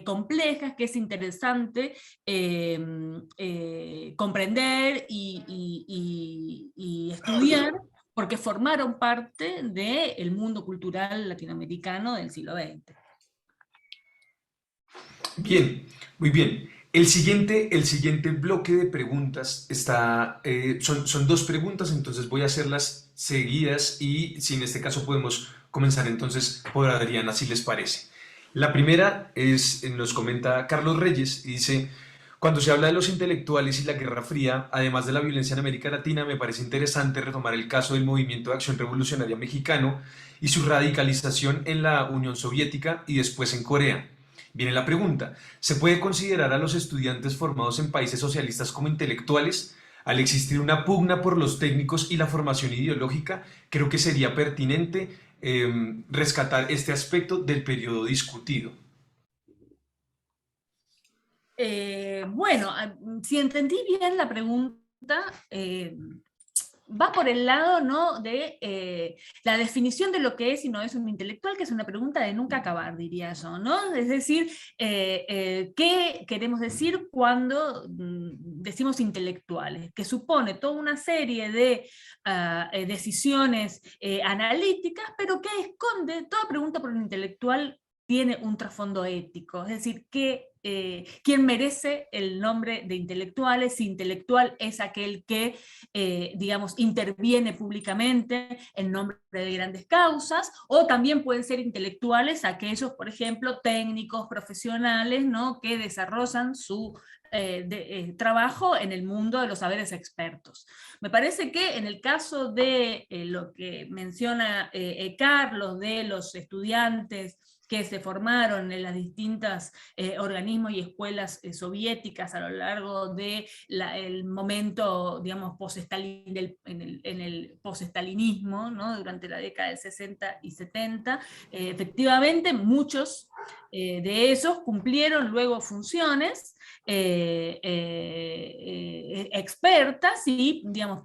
complejas que es interesante comprender y estudiar, porque formaron parte del mundo cultural latinoamericano del siglo XX. Bien, muy bien. El siguiente bloque de preguntas son dos preguntas, entonces voy a hacerlas seguidas y si en este caso podemos comenzar entonces por Adriana, si les parece. La primera nos comenta Carlos Reyes y dice: cuando se habla de los intelectuales y la Guerra Fría, además de la violencia en América Latina, me parece interesante retomar el caso del Movimiento de Acción Revolucionaria Mexicano y su radicalización en la Unión Soviética y después en Corea. Viene la pregunta: ¿se puede considerar a los estudiantes formados en países socialistas como intelectuales? Al existir una pugna por los técnicos y la formación ideológica, creo que sería pertinente rescatar este aspecto del periodo discutido. Bueno, si entendí bien la pregunta, va por el lado, ¿no?, de la definición de lo que es y no es un intelectual, que es una pregunta de nunca acabar, diría yo, ¿no? Es decir, ¿qué queremos decir cuando decimos intelectuales? Que supone toda una serie de decisiones analíticas, pero que esconde, toda pregunta por un intelectual tiene un trasfondo ético, es decir, ¿quién merece el nombre de intelectuales? Si intelectual es aquel que, digamos, interviene públicamente en nombre de grandes causas, o también pueden ser intelectuales aquellos, por ejemplo, técnicos, profesionales, ¿no?, que desarrollan su trabajo en el mundo de los saberes expertos. Me parece que en el caso de lo que menciona Carlos, de los estudiantes que se formaron en las distintas organismos y escuelas soviéticas a lo largo del momento, digamos, en el post-estalinismo, ¿no?, durante la década del 60 y 70, efectivamente muchos de esos cumplieron luego funciones expertas y, digamos,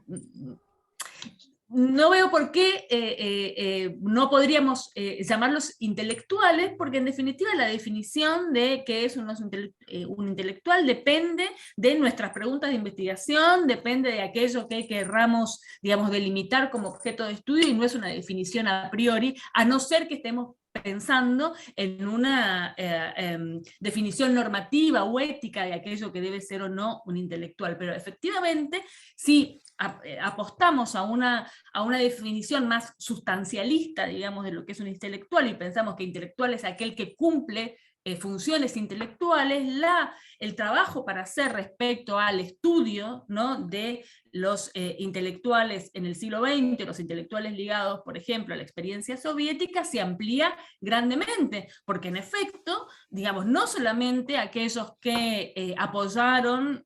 no veo por qué no podríamos llamarlos intelectuales, porque en definitiva la definición de qué es un intelectual depende de nuestras preguntas de investigación, depende de aquello que querramos, digamos, delimitar como objeto de estudio, y no es una definición a priori, a no ser que estemos pensando en una definición normativa o ética de aquello que debe ser o no un intelectual. Pero efectivamente, si apostamos a una definición más sustancialista, digamos, de lo que es un intelectual, y pensamos que intelectual es aquel que cumple funciones intelectuales, el trabajo para hacer respecto al estudio, ¿no?, de los intelectuales en el siglo XX, los intelectuales ligados, por ejemplo, a la experiencia soviética, se amplía grandemente, porque en efecto, digamos, no solamente aquellos que apoyaron,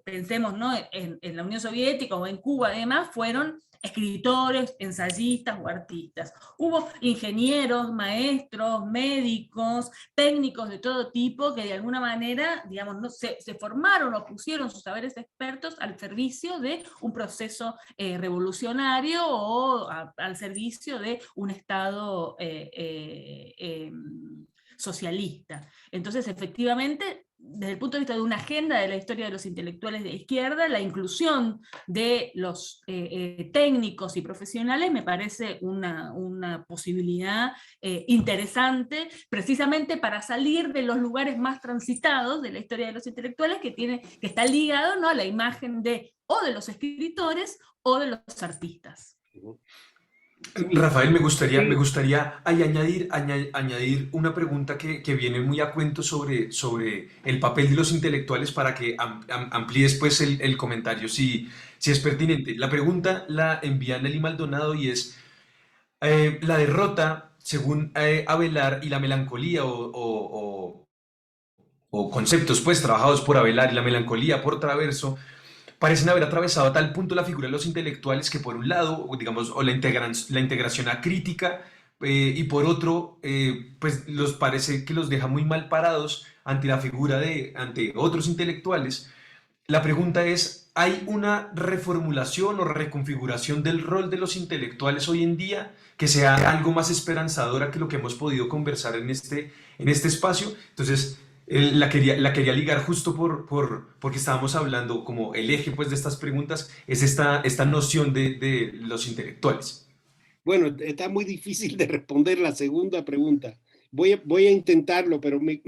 pensemos, ¿no?, en la Unión Soviética o en Cuba, además, fueron escritores, ensayistas o artistas. Hubo ingenieros, maestros, médicos, técnicos de todo tipo que de alguna manera, digamos, no, se formaron o pusieron sus saberes expertos al servicio de un proceso revolucionario o al servicio de un Estado socialista. Entonces, efectivamente, desde el punto de vista de una agenda de la historia de los intelectuales de izquierda, la inclusión de los técnicos y profesionales me parece una posibilidad interesante, precisamente para salir de los lugares más transitados de la historia de los intelectuales, que está ligado, ¿no?, a la imagen o de los escritores o de los artistas. Rafael, me gustaría ahí añadir una pregunta que viene muy a cuento sobre el papel de los intelectuales, para que amplíes pues el comentario si es pertinente. La pregunta la envía Nelly Maldonado y es: la derrota, según Abelard, y la melancolía o conceptos pues trabajados por Abelard, y la melancolía por Traverso, parecen haber atravesado a tal punto la figura de los intelectuales que, por un lado, digamos, o la integración acrítica, y por otro, pues parece que los deja muy mal parados ante la figura ante otros intelectuales. La pregunta es: ¿hay una reformulación o reconfiguración del rol de los intelectuales hoy en día que sea algo más esperanzadora que lo que hemos podido conversar en este espacio? Entonces, la quería ligar justo porque estábamos hablando, como el eje pues de estas preguntas es esta noción de los intelectuales. Bueno, está muy difícil de responder la segunda pregunta, voy a intentarlo, pero me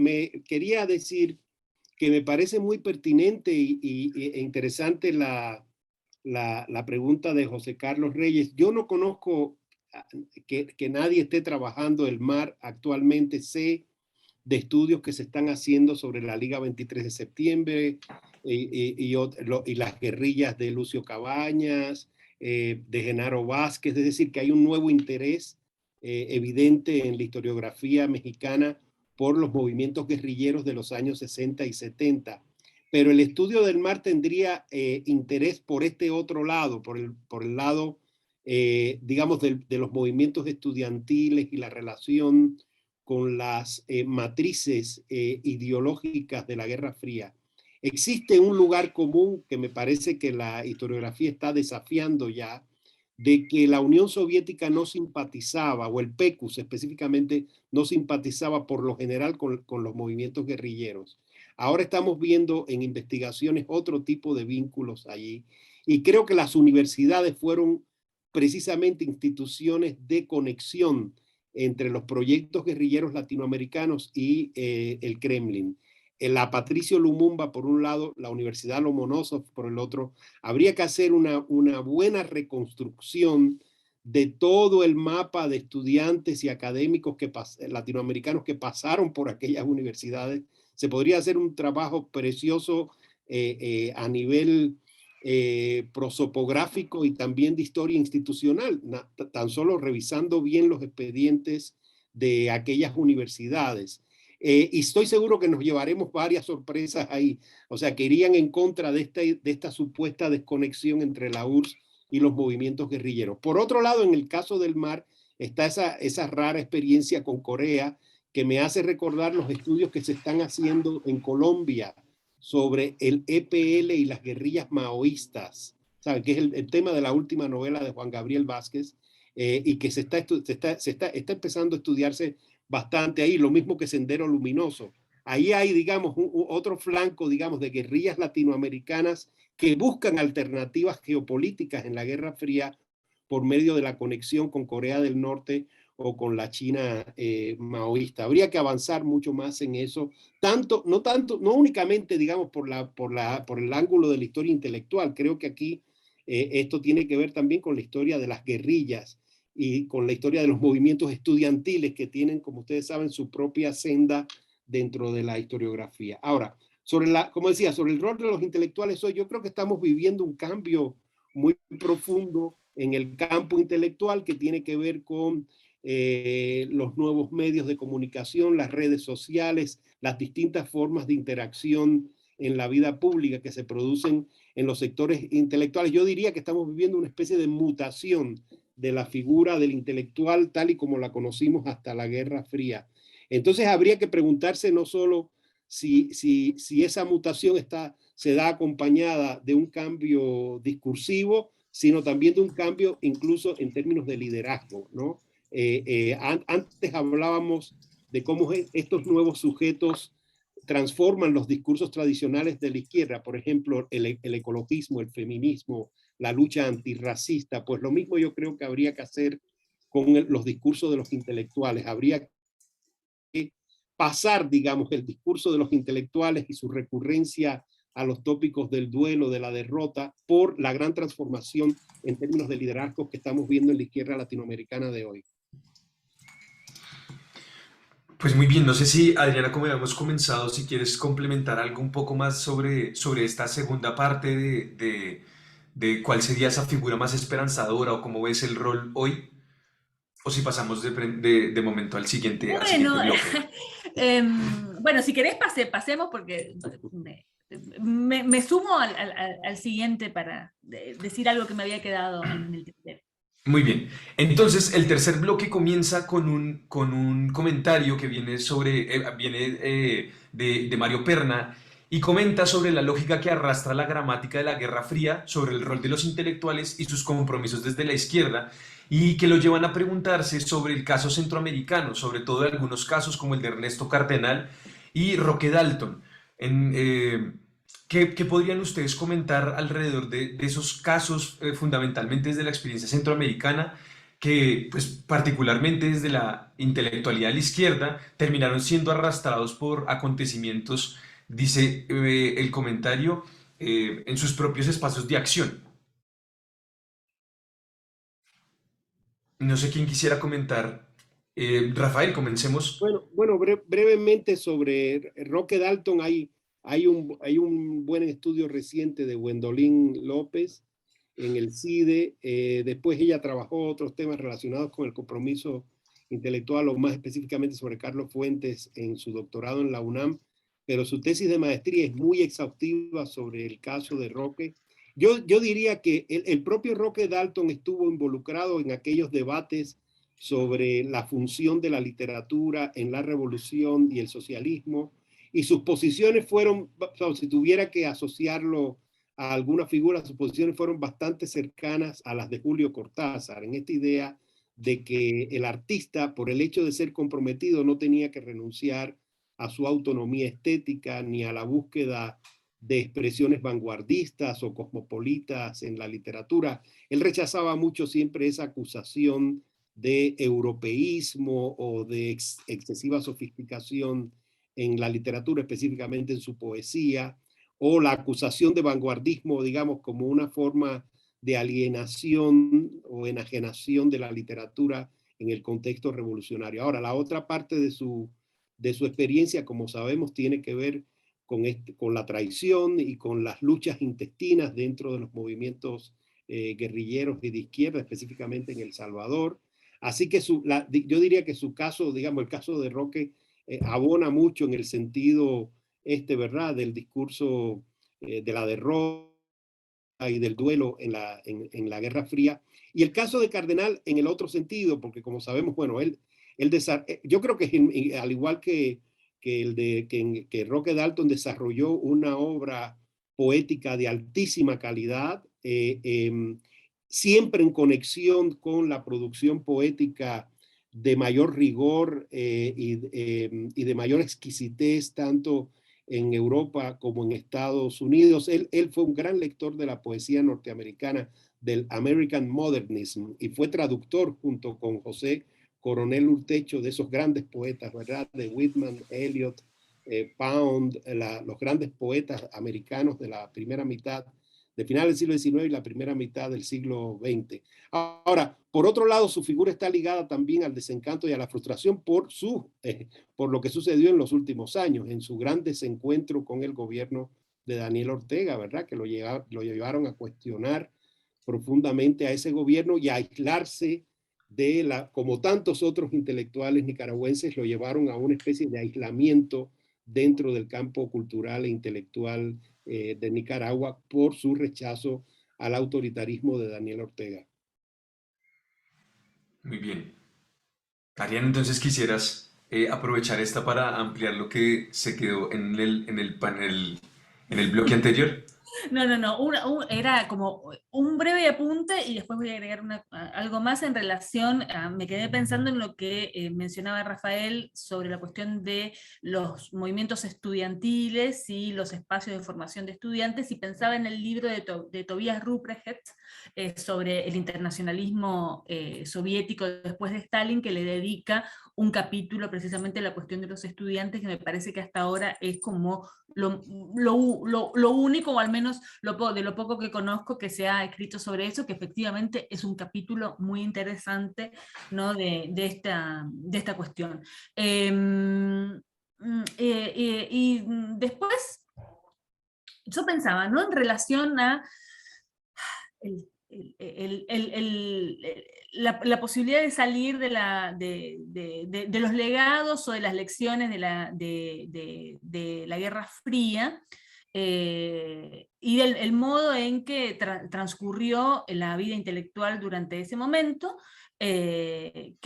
quería decir que me parece muy pertinente e interesante la pregunta de José Carlos Reyes. Yo no conozco que nadie esté trabajando el mar actualmente. Sé de estudios que se están haciendo sobre la Liga 23 de septiembre y las guerrillas de Lucio Cabañas, de Genaro Vázquez, es decir, que hay un nuevo interés evidente en la historiografía mexicana por los movimientos guerrilleros de los años 60 y 70. Pero el estudio del mar tendría interés por este otro lado, por el lado, digamos, de los movimientos estudiantiles y la relación con las matrices ideológicas de la Guerra Fría. Existe un lugar común que me parece que la historiografía está desafiando ya, de que la Unión Soviética no simpatizaba, o el PECUS específicamente, no simpatizaba por lo general con los movimientos guerrilleros. Ahora estamos viendo en investigaciones otro tipo de vínculos allí, y creo que las universidades fueron precisamente instituciones de conexión entre los proyectos guerrilleros latinoamericanos y el Kremlin. La Patricio Lumumba por un lado, la Universidad Lomonosov por el otro. Habría que hacer una buena reconstrucción de todo el mapa de estudiantes y académicos latinoamericanos que pasaron por aquellas universidades. Se podría hacer un trabajo precioso a nivel prosopográfico y también de historia institucional, tan solo revisando bien los expedientes de aquellas universidades. Y estoy seguro que nos llevaremos varias sorpresas ahí, o sea, que irían en contra de esta supuesta desconexión entre la URSS y los movimientos guerrilleros. Por otro lado, en el caso del mar, está esa rara experiencia con Corea, que me hace recordar los estudios que se están haciendo en Colombia sobre el EPL y las guerrillas maoístas, ¿sabe? Que es el tema de la última novela de Juan Gabriel Vázquez, y que se está empezando a estudiarse bastante ahí, lo mismo que Sendero Luminoso. Ahí hay, digamos, otro flanco, digamos, de guerrillas latinoamericanas que buscan alternativas geopolíticas en la Guerra Fría por medio de la conexión con Corea del Norte o con la China maoísta. Habría que avanzar mucho más en eso, no únicamente, digamos, por el ángulo de la historia intelectual. Creo que aquí esto tiene que ver también con la historia de las guerrillas y con la historia de los movimientos estudiantiles que tienen, como ustedes saben, su propia senda dentro de la historiografía. Ahora, como decía, sobre el rol de los intelectuales hoy, yo creo que estamos viviendo un cambio muy profundo en el campo intelectual que tiene que ver con los nuevos medios de comunicación, las redes sociales, las distintas formas de interacción en la vida pública que se producen en los sectores intelectuales. Yo diría que estamos viviendo una especie de mutación de la figura del intelectual tal y como la conocimos hasta la Guerra Fría. Entonces habría que preguntarse no solo si esa mutación se da acompañada de un cambio discursivo, sino también de un cambio incluso en términos de liderazgo, ¿no? Antes hablábamos de cómo estos nuevos sujetos transforman los discursos tradicionales de la izquierda, por ejemplo, el ecologismo, el feminismo, la lucha antirracista. Pues lo mismo yo creo que habría que hacer con los discursos de los intelectuales. Habría que pasar, digamos, el discurso de los intelectuales y su recurrencia a los tópicos del duelo, de la derrota, por la gran transformación en términos de liderazgo que estamos viendo en la izquierda latinoamericana de hoy. Pues muy bien, no sé si Adriana, como habíamos comenzado, si quieres complementar algo un poco más sobre esta segunda parte de cuál sería esa figura más esperanzadora o cómo ves el rol hoy, o si pasamos de momento al siguiente bloque. Bueno, si querés pasemos porque me sumo al siguiente para decir algo que me había quedado en el tintero. Muy bien, entonces el tercer bloque comienza con un comentario que viene de Mario Perna y comenta sobre la lógica que arrastra la gramática de la Guerra Fría sobre el rol de los intelectuales y sus compromisos desde la izquierda y que lo llevan a preguntarse sobre el caso centroamericano, sobre todo de algunos casos como el de Ernesto Cardenal y Roque Dalton. ¿Qué podrían ustedes comentar alrededor de esos casos, fundamentalmente desde la experiencia centroamericana, que pues particularmente desde la intelectualidad de la izquierda terminaron siendo arrastrados por acontecimientos, dice el comentario, en sus propios espacios de acción. No sé quién quisiera comentar. Rafael, comencemos. Bueno, brevemente sobre Roque Dalton, hay un buen estudio reciente de Gwendolyn López en el CIDE. Después ella trabajó otros temas relacionados con el compromiso intelectual, o más específicamente sobre Carlos Fuentes en su doctorado en la UNAM, pero su tesis de maestría es muy exhaustiva sobre el caso de Roque. Yo diría que el propio Roque Dalton estuvo involucrado en aquellos debates sobre la función de la literatura en la revolución y el socialismo, y sus posiciones fueron, si tuviera que asociarlo a alguna figura, sus posiciones fueron bastante cercanas a las de Julio Cortázar, en esta idea de que el artista, por el hecho de ser comprometido, no tenía que renunciar a su autonomía estética ni a la búsqueda de expresiones vanguardistas o cosmopolitas en la literatura. Él rechazaba mucho siempre esa acusación de europeísmo o de excesiva sofisticación en la literatura, específicamente en su poesía, o la acusación de vanguardismo, digamos, como una forma de alienación o enajenación de la literatura en el contexto revolucionario. Ahora, la otra parte de su experiencia, como sabemos, tiene que ver con la traición y con las luchas intestinas dentro de los movimientos guerrilleros y de izquierda, específicamente en El Salvador. Así que yo diría que su caso, digamos, el caso de Roque, abona mucho en el sentido, ¿verdad?, del discurso de la derrota y del duelo en la Guerra Fría. Y el caso de Cardenal en el otro sentido, porque como sabemos, bueno, yo creo que al igual que Roque Dalton desarrolló una obra poética de altísima calidad, siempre en conexión con la producción poética de mayor rigor y de mayor exquisitez, tanto en Europa como en Estados Unidos. Él fue un gran lector de la poesía norteamericana, del American Modernism, y fue traductor junto con José Coronel Urtecho de esos grandes poetas, ¿verdad? De Whitman, Eliot, Pound, los grandes poetas americanos de la primera mitad, de final del siglo XIX y la primera mitad del siglo XX. Ahora, por otro lado, su figura está ligada también al desencanto y a la frustración por lo que sucedió en los últimos años, en su gran desencuentro con el gobierno de Daniel Ortega, ¿verdad? Que lo llevaron a cuestionar profundamente a ese gobierno y a aislarse como tantos otros intelectuales nicaragüenses, lo llevaron a una especie de aislamiento dentro del campo cultural e intelectual de Nicaragua por su rechazo al autoritarismo de Daniel Ortega. Muy bien. Ariane, entonces quisieras aprovechar esta para ampliar lo que se quedó en el panel, en el bloque anterior. No, era como un breve apunte y después voy a agregar algo más en relación, me quedé pensando en lo que mencionaba Rafael sobre la cuestión de los movimientos estudiantiles y los espacios de formación de estudiantes, y pensaba en el libro de Tobias Ruprecht sobre el internacionalismo soviético después de Stalin, que le dedica un capítulo precisamente a la cuestión de los estudiantes, que me parece que hasta ahora es como lo único, o al menos de lo poco que conozco que se ha escrito sobre eso, que efectivamente es un capítulo muy interesante, ¿no?, de esta cuestión. Y después yo pensaba, ¿no?, en relación a la posibilidad de salir de los legados o de las lecciones de la Guerra Fría, y el modo en que transcurrió la vida intelectual durante ese momento, que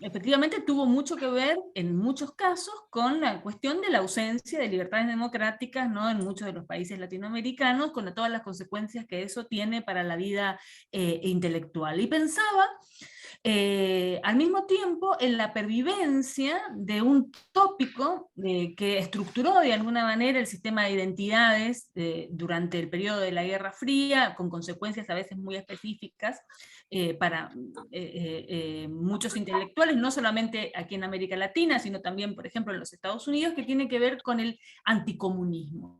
efectivamente tuvo mucho que ver en muchos casos con la cuestión de la ausencia de libertades democráticas, ¿no?, en muchos de los países latinoamericanos, con todas las consecuencias que eso tiene para la vida intelectual. Y pensaba al mismo tiempo en la pervivencia de un tópico que estructuró de alguna manera el sistema de identidades durante el periodo de la Guerra Fría, con consecuencias a veces muy específicas para muchos intelectuales, no solamente aquí en América Latina, sino también, por ejemplo, en los Estados Unidos, que tiene que ver con el anticomunismo.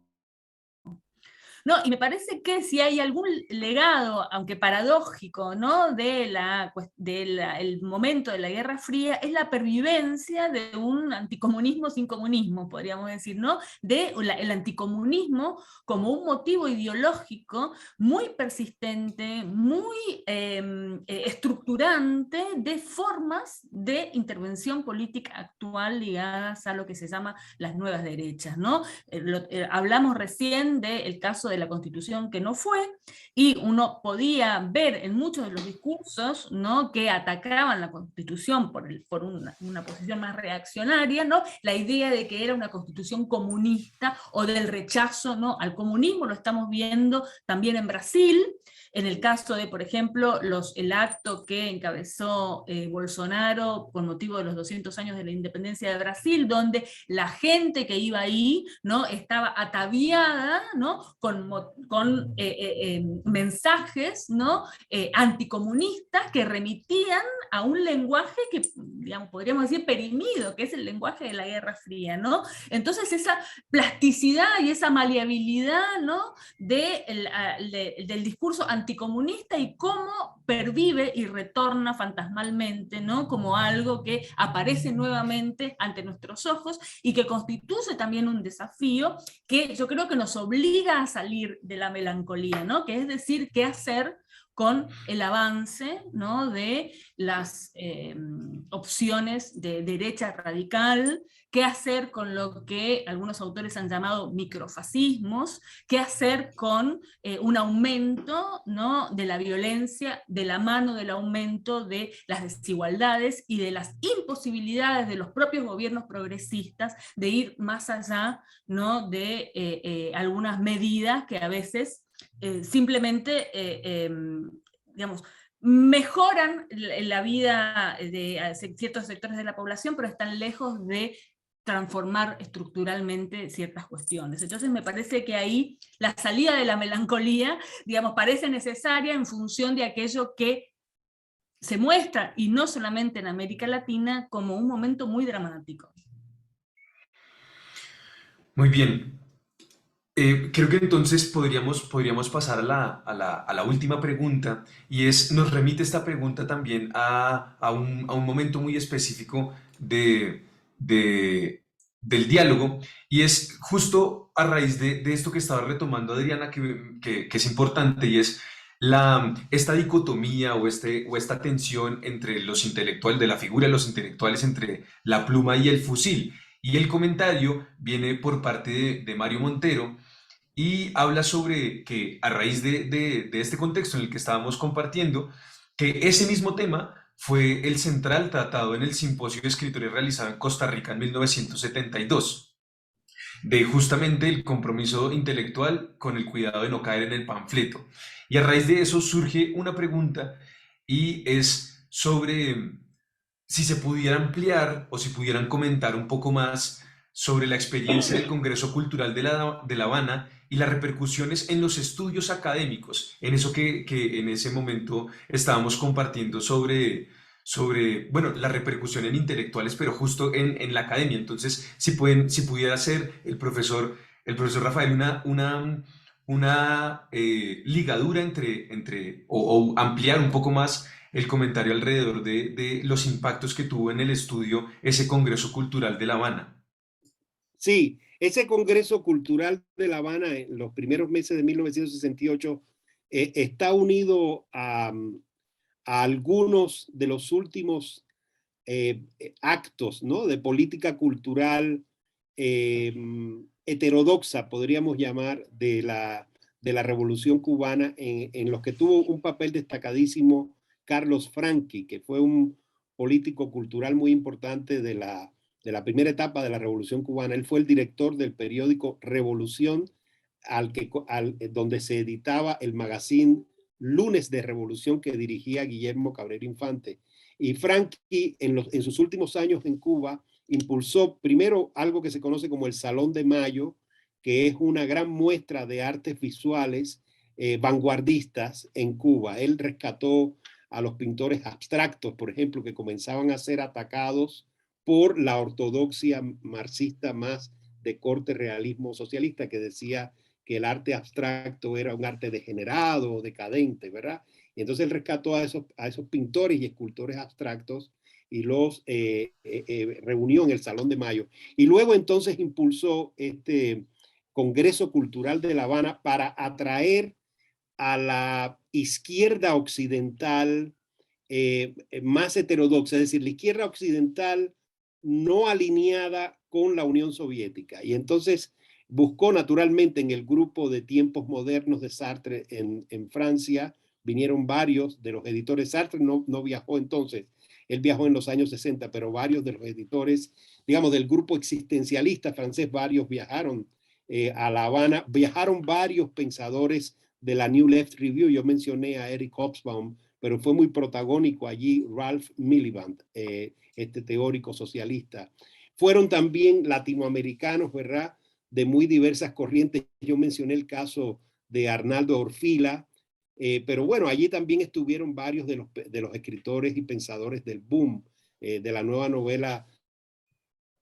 ¿No? Y me parece que si hay algún legado, aunque paradójico, ¿no? El momento de la Guerra Fría, es la pervivencia de un anticomunismo sin comunismo, podríamos decir, ¿no? El anticomunismo como un motivo ideológico muy persistente, muy estructurante de formas de intervención política actual ligadas a lo que se llama las nuevas derechas, ¿no? Hablamos recién del caso de la Constitución que no fue, y uno podía ver en muchos de los discursos, ¿no?, que atacaban la Constitución por una posición más reaccionaria, ¿no?, la idea de que era una Constitución comunista o del rechazo, ¿no?, al comunismo. Lo estamos viendo también en Brasil, en el caso de, por ejemplo, el acto que encabezó Bolsonaro con motivo de los 200 años de la independencia de Brasil, donde la gente que iba ahí, ¿no?, estaba ataviada, ¿no?, con mensajes, ¿no?, anticomunistas que remitían a un lenguaje que, digamos, podríamos decir perimido, que es el lenguaje de la Guerra Fría, ¿no? Entonces esa plasticidad y esa maleabilidad, ¿no?, del discurso anticomunista y cómo pervive y retorna fantasmalmente, ¿no?, como algo que aparece nuevamente ante nuestros ojos y que constituye también un desafío que yo creo que nos obliga a salir de la melancolía, ¿no?, que es decir, qué hacer con el avance, ¿no?, de las opciones de derecha radical, qué hacer con lo que algunos autores han llamado microfascismos, qué hacer con un aumento, ¿no?, de la violencia de la mano del aumento de las desigualdades y de las imposibilidades de los propios gobiernos progresistas de ir más allá, ¿no?, de algunas medidas que a veces simplemente, digamos, mejoran la vida de ciertos sectores de la población, pero están lejos de transformar estructuralmente ciertas cuestiones. Entonces me parece que ahí la salida de la melancolía, digamos, parece necesaria en función de aquello que se muestra, y no solamente en América Latina, como un momento muy dramático. Muy bien. Creo que entonces podríamos pasar a la última pregunta, y nos remite esta pregunta también a un momento muy específico del diálogo, y es justo a raíz de esto que estaba retomando Adriana, que es importante, y es esta dicotomía o esta tensión entre los intelectuales, de la figura de los intelectuales entre la pluma y el fusil. Y el comentario viene por parte de Mario Montero, y habla sobre que a raíz de este contexto en el que estábamos compartiendo, que ese mismo tema fue el central tratado en el Simposio de Escritores realizado en Costa Rica en 1972, de justamente el compromiso intelectual con el cuidado de no caer en el panfleto. Y a raíz de eso surge una pregunta, y es sobre si se pudiera ampliar o si pudieran comentar un poco más sobre la experiencia del Congreso Cultural de La Habana y las repercusiones en los estudios académicos, en eso que en ese momento estábamos compartiendo bueno, la repercusión en intelectuales, pero justo en la academia. Entonces, si pudiera ser el profesor Rafael una ligadura o ampliar un poco más el comentario alrededor de los impactos que tuvo en el estudio ese Congreso Cultural de La Habana. Sí, ese Congreso Cultural de La Habana en los primeros meses de 1968 está unido a algunos de los últimos actos, ¿no?, de política cultural heterodoxa, podríamos llamar, de la Revolución Cubana, en los que tuvo un papel destacadísimo Carlos Franqui, que fue un político cultural muy importante de la primera etapa de la Revolución Cubana. Él fue el director del periódico Revolución, donde se editaba el magazine Lunes de Revolución, que dirigía Guillermo Cabrera Infante. Y Frankie, en sus últimos años en Cuba, impulsó primero algo que se conoce como el Salón de Mayo, que es una gran muestra de artes visuales vanguardistas en Cuba. Él rescató a los pintores abstractos, por ejemplo, que comenzaban a ser atacados por la ortodoxia marxista más de corte realismo socialista, que decía que el arte abstracto era un arte degenerado, decadente, ¿verdad? Y entonces él rescató a esos pintores y escultores abstractos y los reunió en el Salón de Mayo. Y luego entonces impulsó este Congreso Cultural de La Habana para atraer a la izquierda occidental más heterodoxa, es decir, la izquierda occidental no alineada con la Unión Soviética. Y entonces buscó naturalmente en el grupo de Tiempos Modernos de Sartre en Francia, vinieron varios de los editores. Sartre no viajó entonces, él viajó en los años 60, pero varios de los editores, digamos, del grupo existencialista francés, varios viajaron a La Habana, viajaron varios pensadores de la New Left Review. Yo mencioné a Eric Hobsbawm, pero fue muy protagónico allí Ralph Miliband, este teórico socialista. Fueron también latinoamericanos, ¿verdad?, de muy diversas corrientes. Yo mencioné el caso de Arnaldo Orfila, pero bueno, allí también estuvieron varios de los escritores y pensadores del boom, de la nueva novela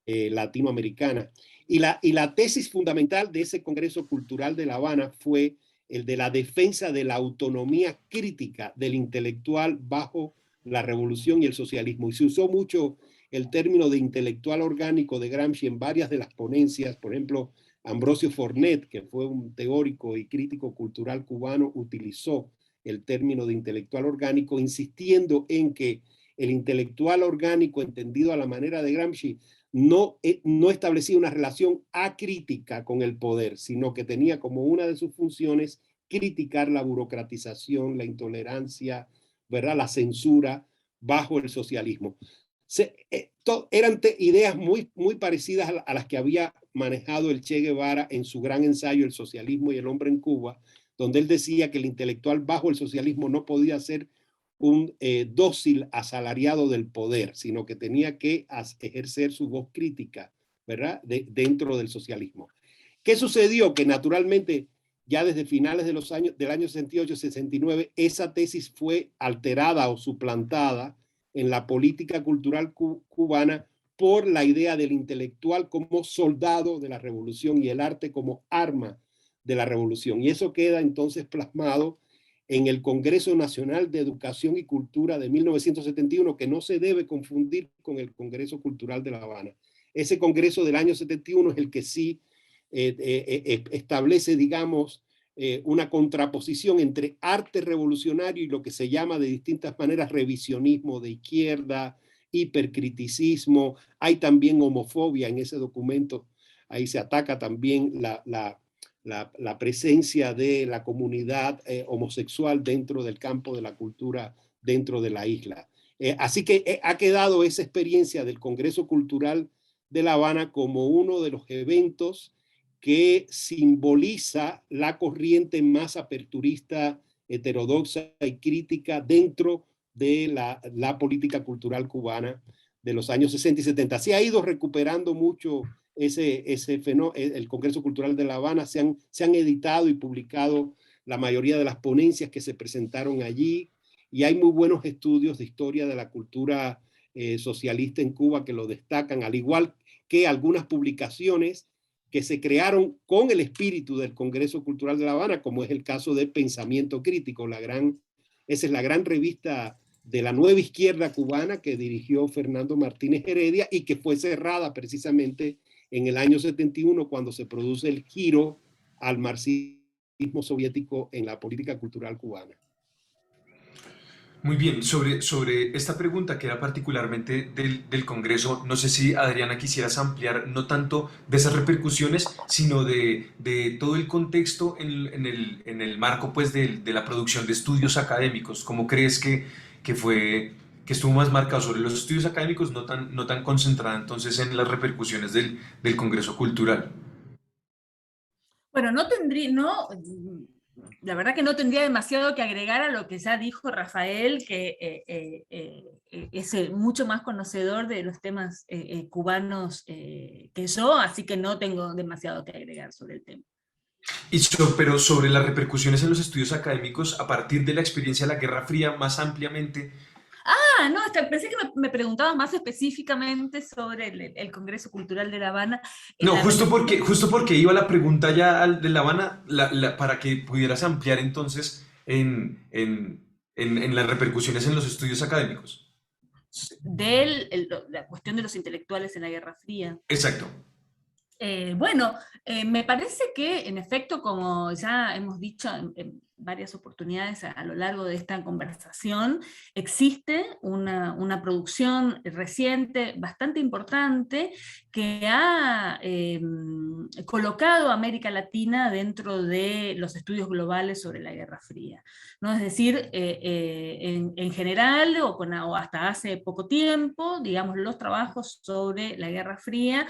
latinoamericana. Y la tesis fundamental de ese Congreso Cultural de La Habana fue el de la defensa de la autonomía crítica del intelectual bajo la revolución y el socialismo. Y se usó mucho el término de intelectual orgánico de Gramsci en varias de las ponencias. Por ejemplo, Ambrosio Fornet, que fue un teórico y crítico cultural cubano, utilizó el término de intelectual orgánico, insistiendo en que el intelectual orgánico, entendido a la manera de Gramsci, no establecía una relación acrítica con el poder, sino que tenía como una de sus funciones criticar la burocratización, la intolerancia, ¿verdad?, la censura bajo el socialismo. Eran ideas muy, muy parecidas a las que había manejado el Che Guevara en su gran ensayo El socialismo y el hombre en Cuba, donde él decía que el intelectual bajo el socialismo no podía ser un dócil asalariado del poder, sino que tenía que ejercer su voz crítica, ¿verdad?, dentro del socialismo. ¿Qué sucedió? Que naturalmente ya desde finales del año 68-69, esa tesis fue alterada o suplantada en la política cultural cubana por la idea del intelectual como soldado de la revolución y el arte como arma de la revolución. Y eso queda entonces plasmado en el Congreso Nacional de Educación y Cultura de 1971, que no se debe confundir con el Congreso Cultural de La Habana. Ese Congreso del año 71 es el que sí establece, digamos, una contraposición entre arte revolucionario y lo que se llama de distintas maneras revisionismo de izquierda, hipercriticismo. Hay también homofobia en ese documento. Ahí se ataca también la presencia de la comunidad homosexual dentro del campo de la cultura, dentro de la isla. Así que ha quedado esa experiencia del Congreso Cultural de La Habana como uno de los eventos que simboliza la corriente más aperturista, heterodoxa y crítica dentro de la política cultural cubana de los años 60 y 70. Se ha ido recuperando mucho ese fenómeno. El Congreso Cultural de La Habana, se han editado y publicado la mayoría de las ponencias que se presentaron allí, y hay muy buenos estudios de historia de la cultura socialista en Cuba que lo destacan, al igual que algunas publicaciones que se crearon con el espíritu del Congreso Cultural de La Habana, como es el caso de Pensamiento Crítico. Esa es la gran revista de la nueva izquierda cubana que dirigió Fernando Martínez Heredia y que fue cerrada precisamente en el año 71, cuando se produce el giro al marxismo soviético en la política cultural cubana. Muy bien, sobre esta pregunta que era particularmente del Congreso, no sé si Adriana quisieras ampliar no tanto de esas repercusiones, sino de todo el contexto en el marco pues de la producción de estudios académicos. ¿Cómo crees que estuvo más marcado sobre los estudios académicos, no tan concentrada entonces en las repercusiones del Congreso Cultural? Bueno, la verdad que no tendría demasiado que agregar a lo que ya dijo Rafael, que es mucho más conocedor de los temas cubanos que yo, así que no tengo demasiado que agregar sobre el tema. Pero sobre las repercusiones en los estudios académicos a partir de la experiencia de la Guerra Fría más ampliamente. No, pensé que me preguntabas más específicamente sobre el Congreso Cultural de La Habana. No, justo porque iba la pregunta ya de La Habana, para que pudieras ampliar entonces en las repercusiones en los estudios académicos. La cuestión de los intelectuales en la Guerra Fría. Exacto. Bueno, me parece que, en efecto, como ya hemos dicho en varias oportunidades a lo largo de esta conversación, existe una producción reciente bastante importante que ha colocado a América Latina dentro de los estudios globales sobre la Guerra Fría, ¿no? Es decir, en general, o hasta hace poco tiempo, digamos, los trabajos sobre la Guerra Fría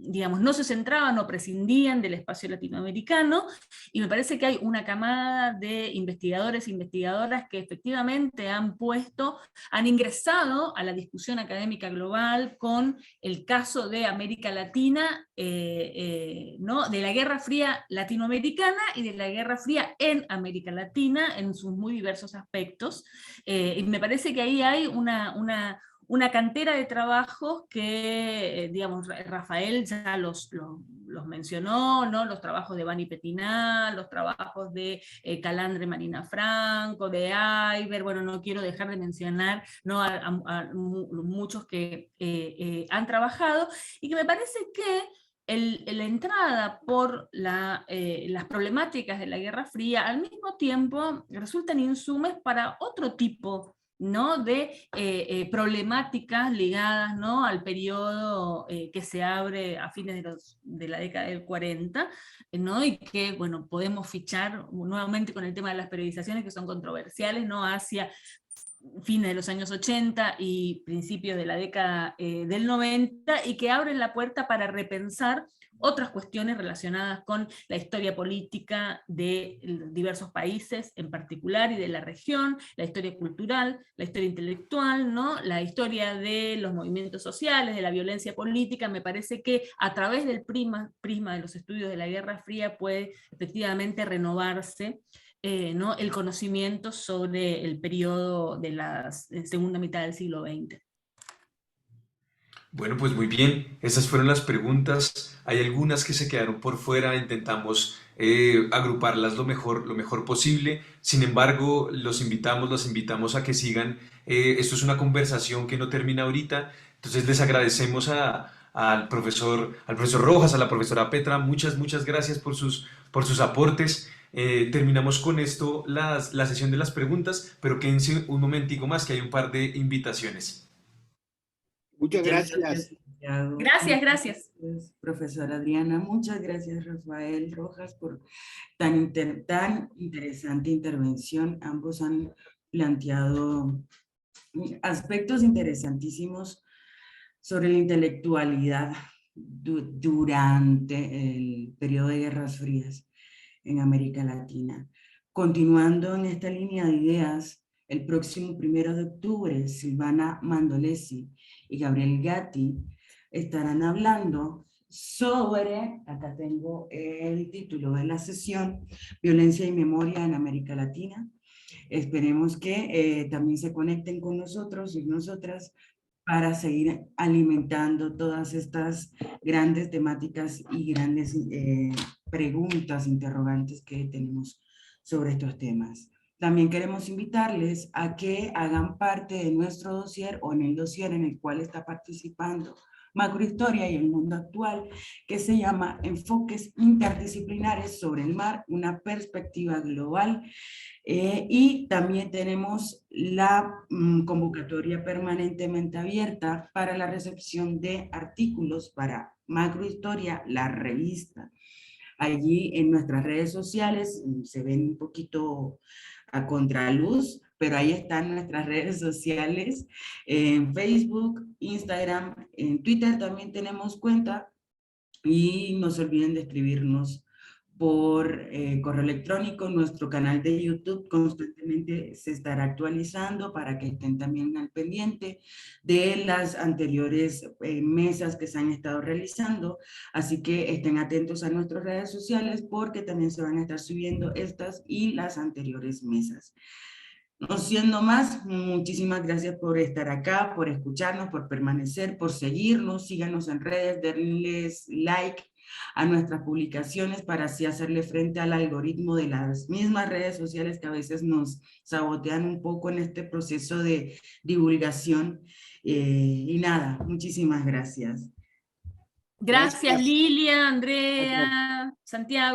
digamos, no se centraban o prescindían del espacio latinoamericano, y me parece que hay una camada de investigadores e investigadoras que efectivamente han ingresado a la discusión académica global con el caso de América Latina, ¿no? De la Guerra Fría latinoamericana y de la Guerra Fría en América Latina en sus muy diversos aspectos, y me parece que ahí hay una cantera de trabajos que, digamos, Rafael ya los mencionó, ¿no? Los trabajos de Bani Petinal, los trabajos de Calandre Marina Franco, de Ayber, bueno, no quiero dejar de mencionar, ¿no? a muchos que han trabajado, y que me parece que la entrada por las problemáticas de la Guerra Fría al mismo tiempo resultan insumos para otro tipo, ¿no? de problemáticas ligadas, ¿no? al periodo que se abre a fines de la década del 40, ¿no? y que, bueno, podemos fichar nuevamente con el tema de las periodizaciones, que son controversiales, ¿no? hacia fines de los años 80 y principios de la década del 90, y que abren la puerta para repensar otras cuestiones relacionadas con la historia política de diversos países en particular y de la región, la historia cultural, la historia intelectual, ¿no? la historia de los movimientos sociales, de la violencia política. Me parece que a través del prisma de los estudios de la Guerra Fría puede efectivamente renovarse ¿no? el conocimiento sobre el periodo de la segunda mitad del siglo XX. Bueno, pues muy bien, esas fueron las preguntas. Hay algunas que se quedaron por fuera, intentamos agruparlas lo mejor posible. Sin embargo, los invitamos a que sigan. Esto es una conversación que no termina ahorita, entonces les agradecemos al profesor Rojas, a la profesora Petra, muchas gracias por sus aportes. Terminamos con esto la sesión de las preguntas, pero quédense un momentico más que hay un par de invitaciones. Muchas gracias. Gracias. Profesora Adriana, muchas gracias Rafael Rojas por tan interesante intervención. Ambos han planteado aspectos interesantísimos sobre la intelectualidad durante el periodo de Guerras Frías en América Latina. Continuando en esta línea de ideas, el próximo 1 de octubre, Silvana Mandolesi y Gabriel Gatti estarán hablando sobre, acá tengo el título de la sesión, Violencia y Memoria en América Latina. Esperemos que también se conecten con nosotros y nosotras para seguir alimentando todas estas grandes temáticas y grandes preguntas, interrogantes que tenemos sobre estos temas. También queremos invitarles a que hagan parte de nuestro dossier o en el dossier en el cual está participando Macrohistoria y el Mundo Actual, que se llama Enfoques Interdisciplinares sobre el Mar, una perspectiva global. Y también tenemos la convocatoria permanentemente abierta para la recepción de artículos para Macrohistoria, la revista. Allí en nuestras redes sociales se ven un poquito a contraluz, pero ahí están nuestras redes sociales, en Facebook, Instagram, en Twitter también tenemos cuenta, y no se olviden de escribirnos por correo electrónico. Nuestro canal de YouTube constantemente se estará actualizando para que estén también al pendiente de las anteriores mesas que se han estado realizando. Así que estén atentos a nuestras redes sociales porque también se van a estar subiendo estas y las anteriores mesas. No siendo más, muchísimas gracias por estar acá, por escucharnos, por permanecer, por seguirnos. Síganos en redes, denles like a nuestras publicaciones para así hacerle frente al algoritmo de las mismas redes sociales que a veces nos sabotean un poco en este proceso de divulgación. Y nada, muchísimas gracias. Gracias Gracias. Lilia, Andrea, Santiago.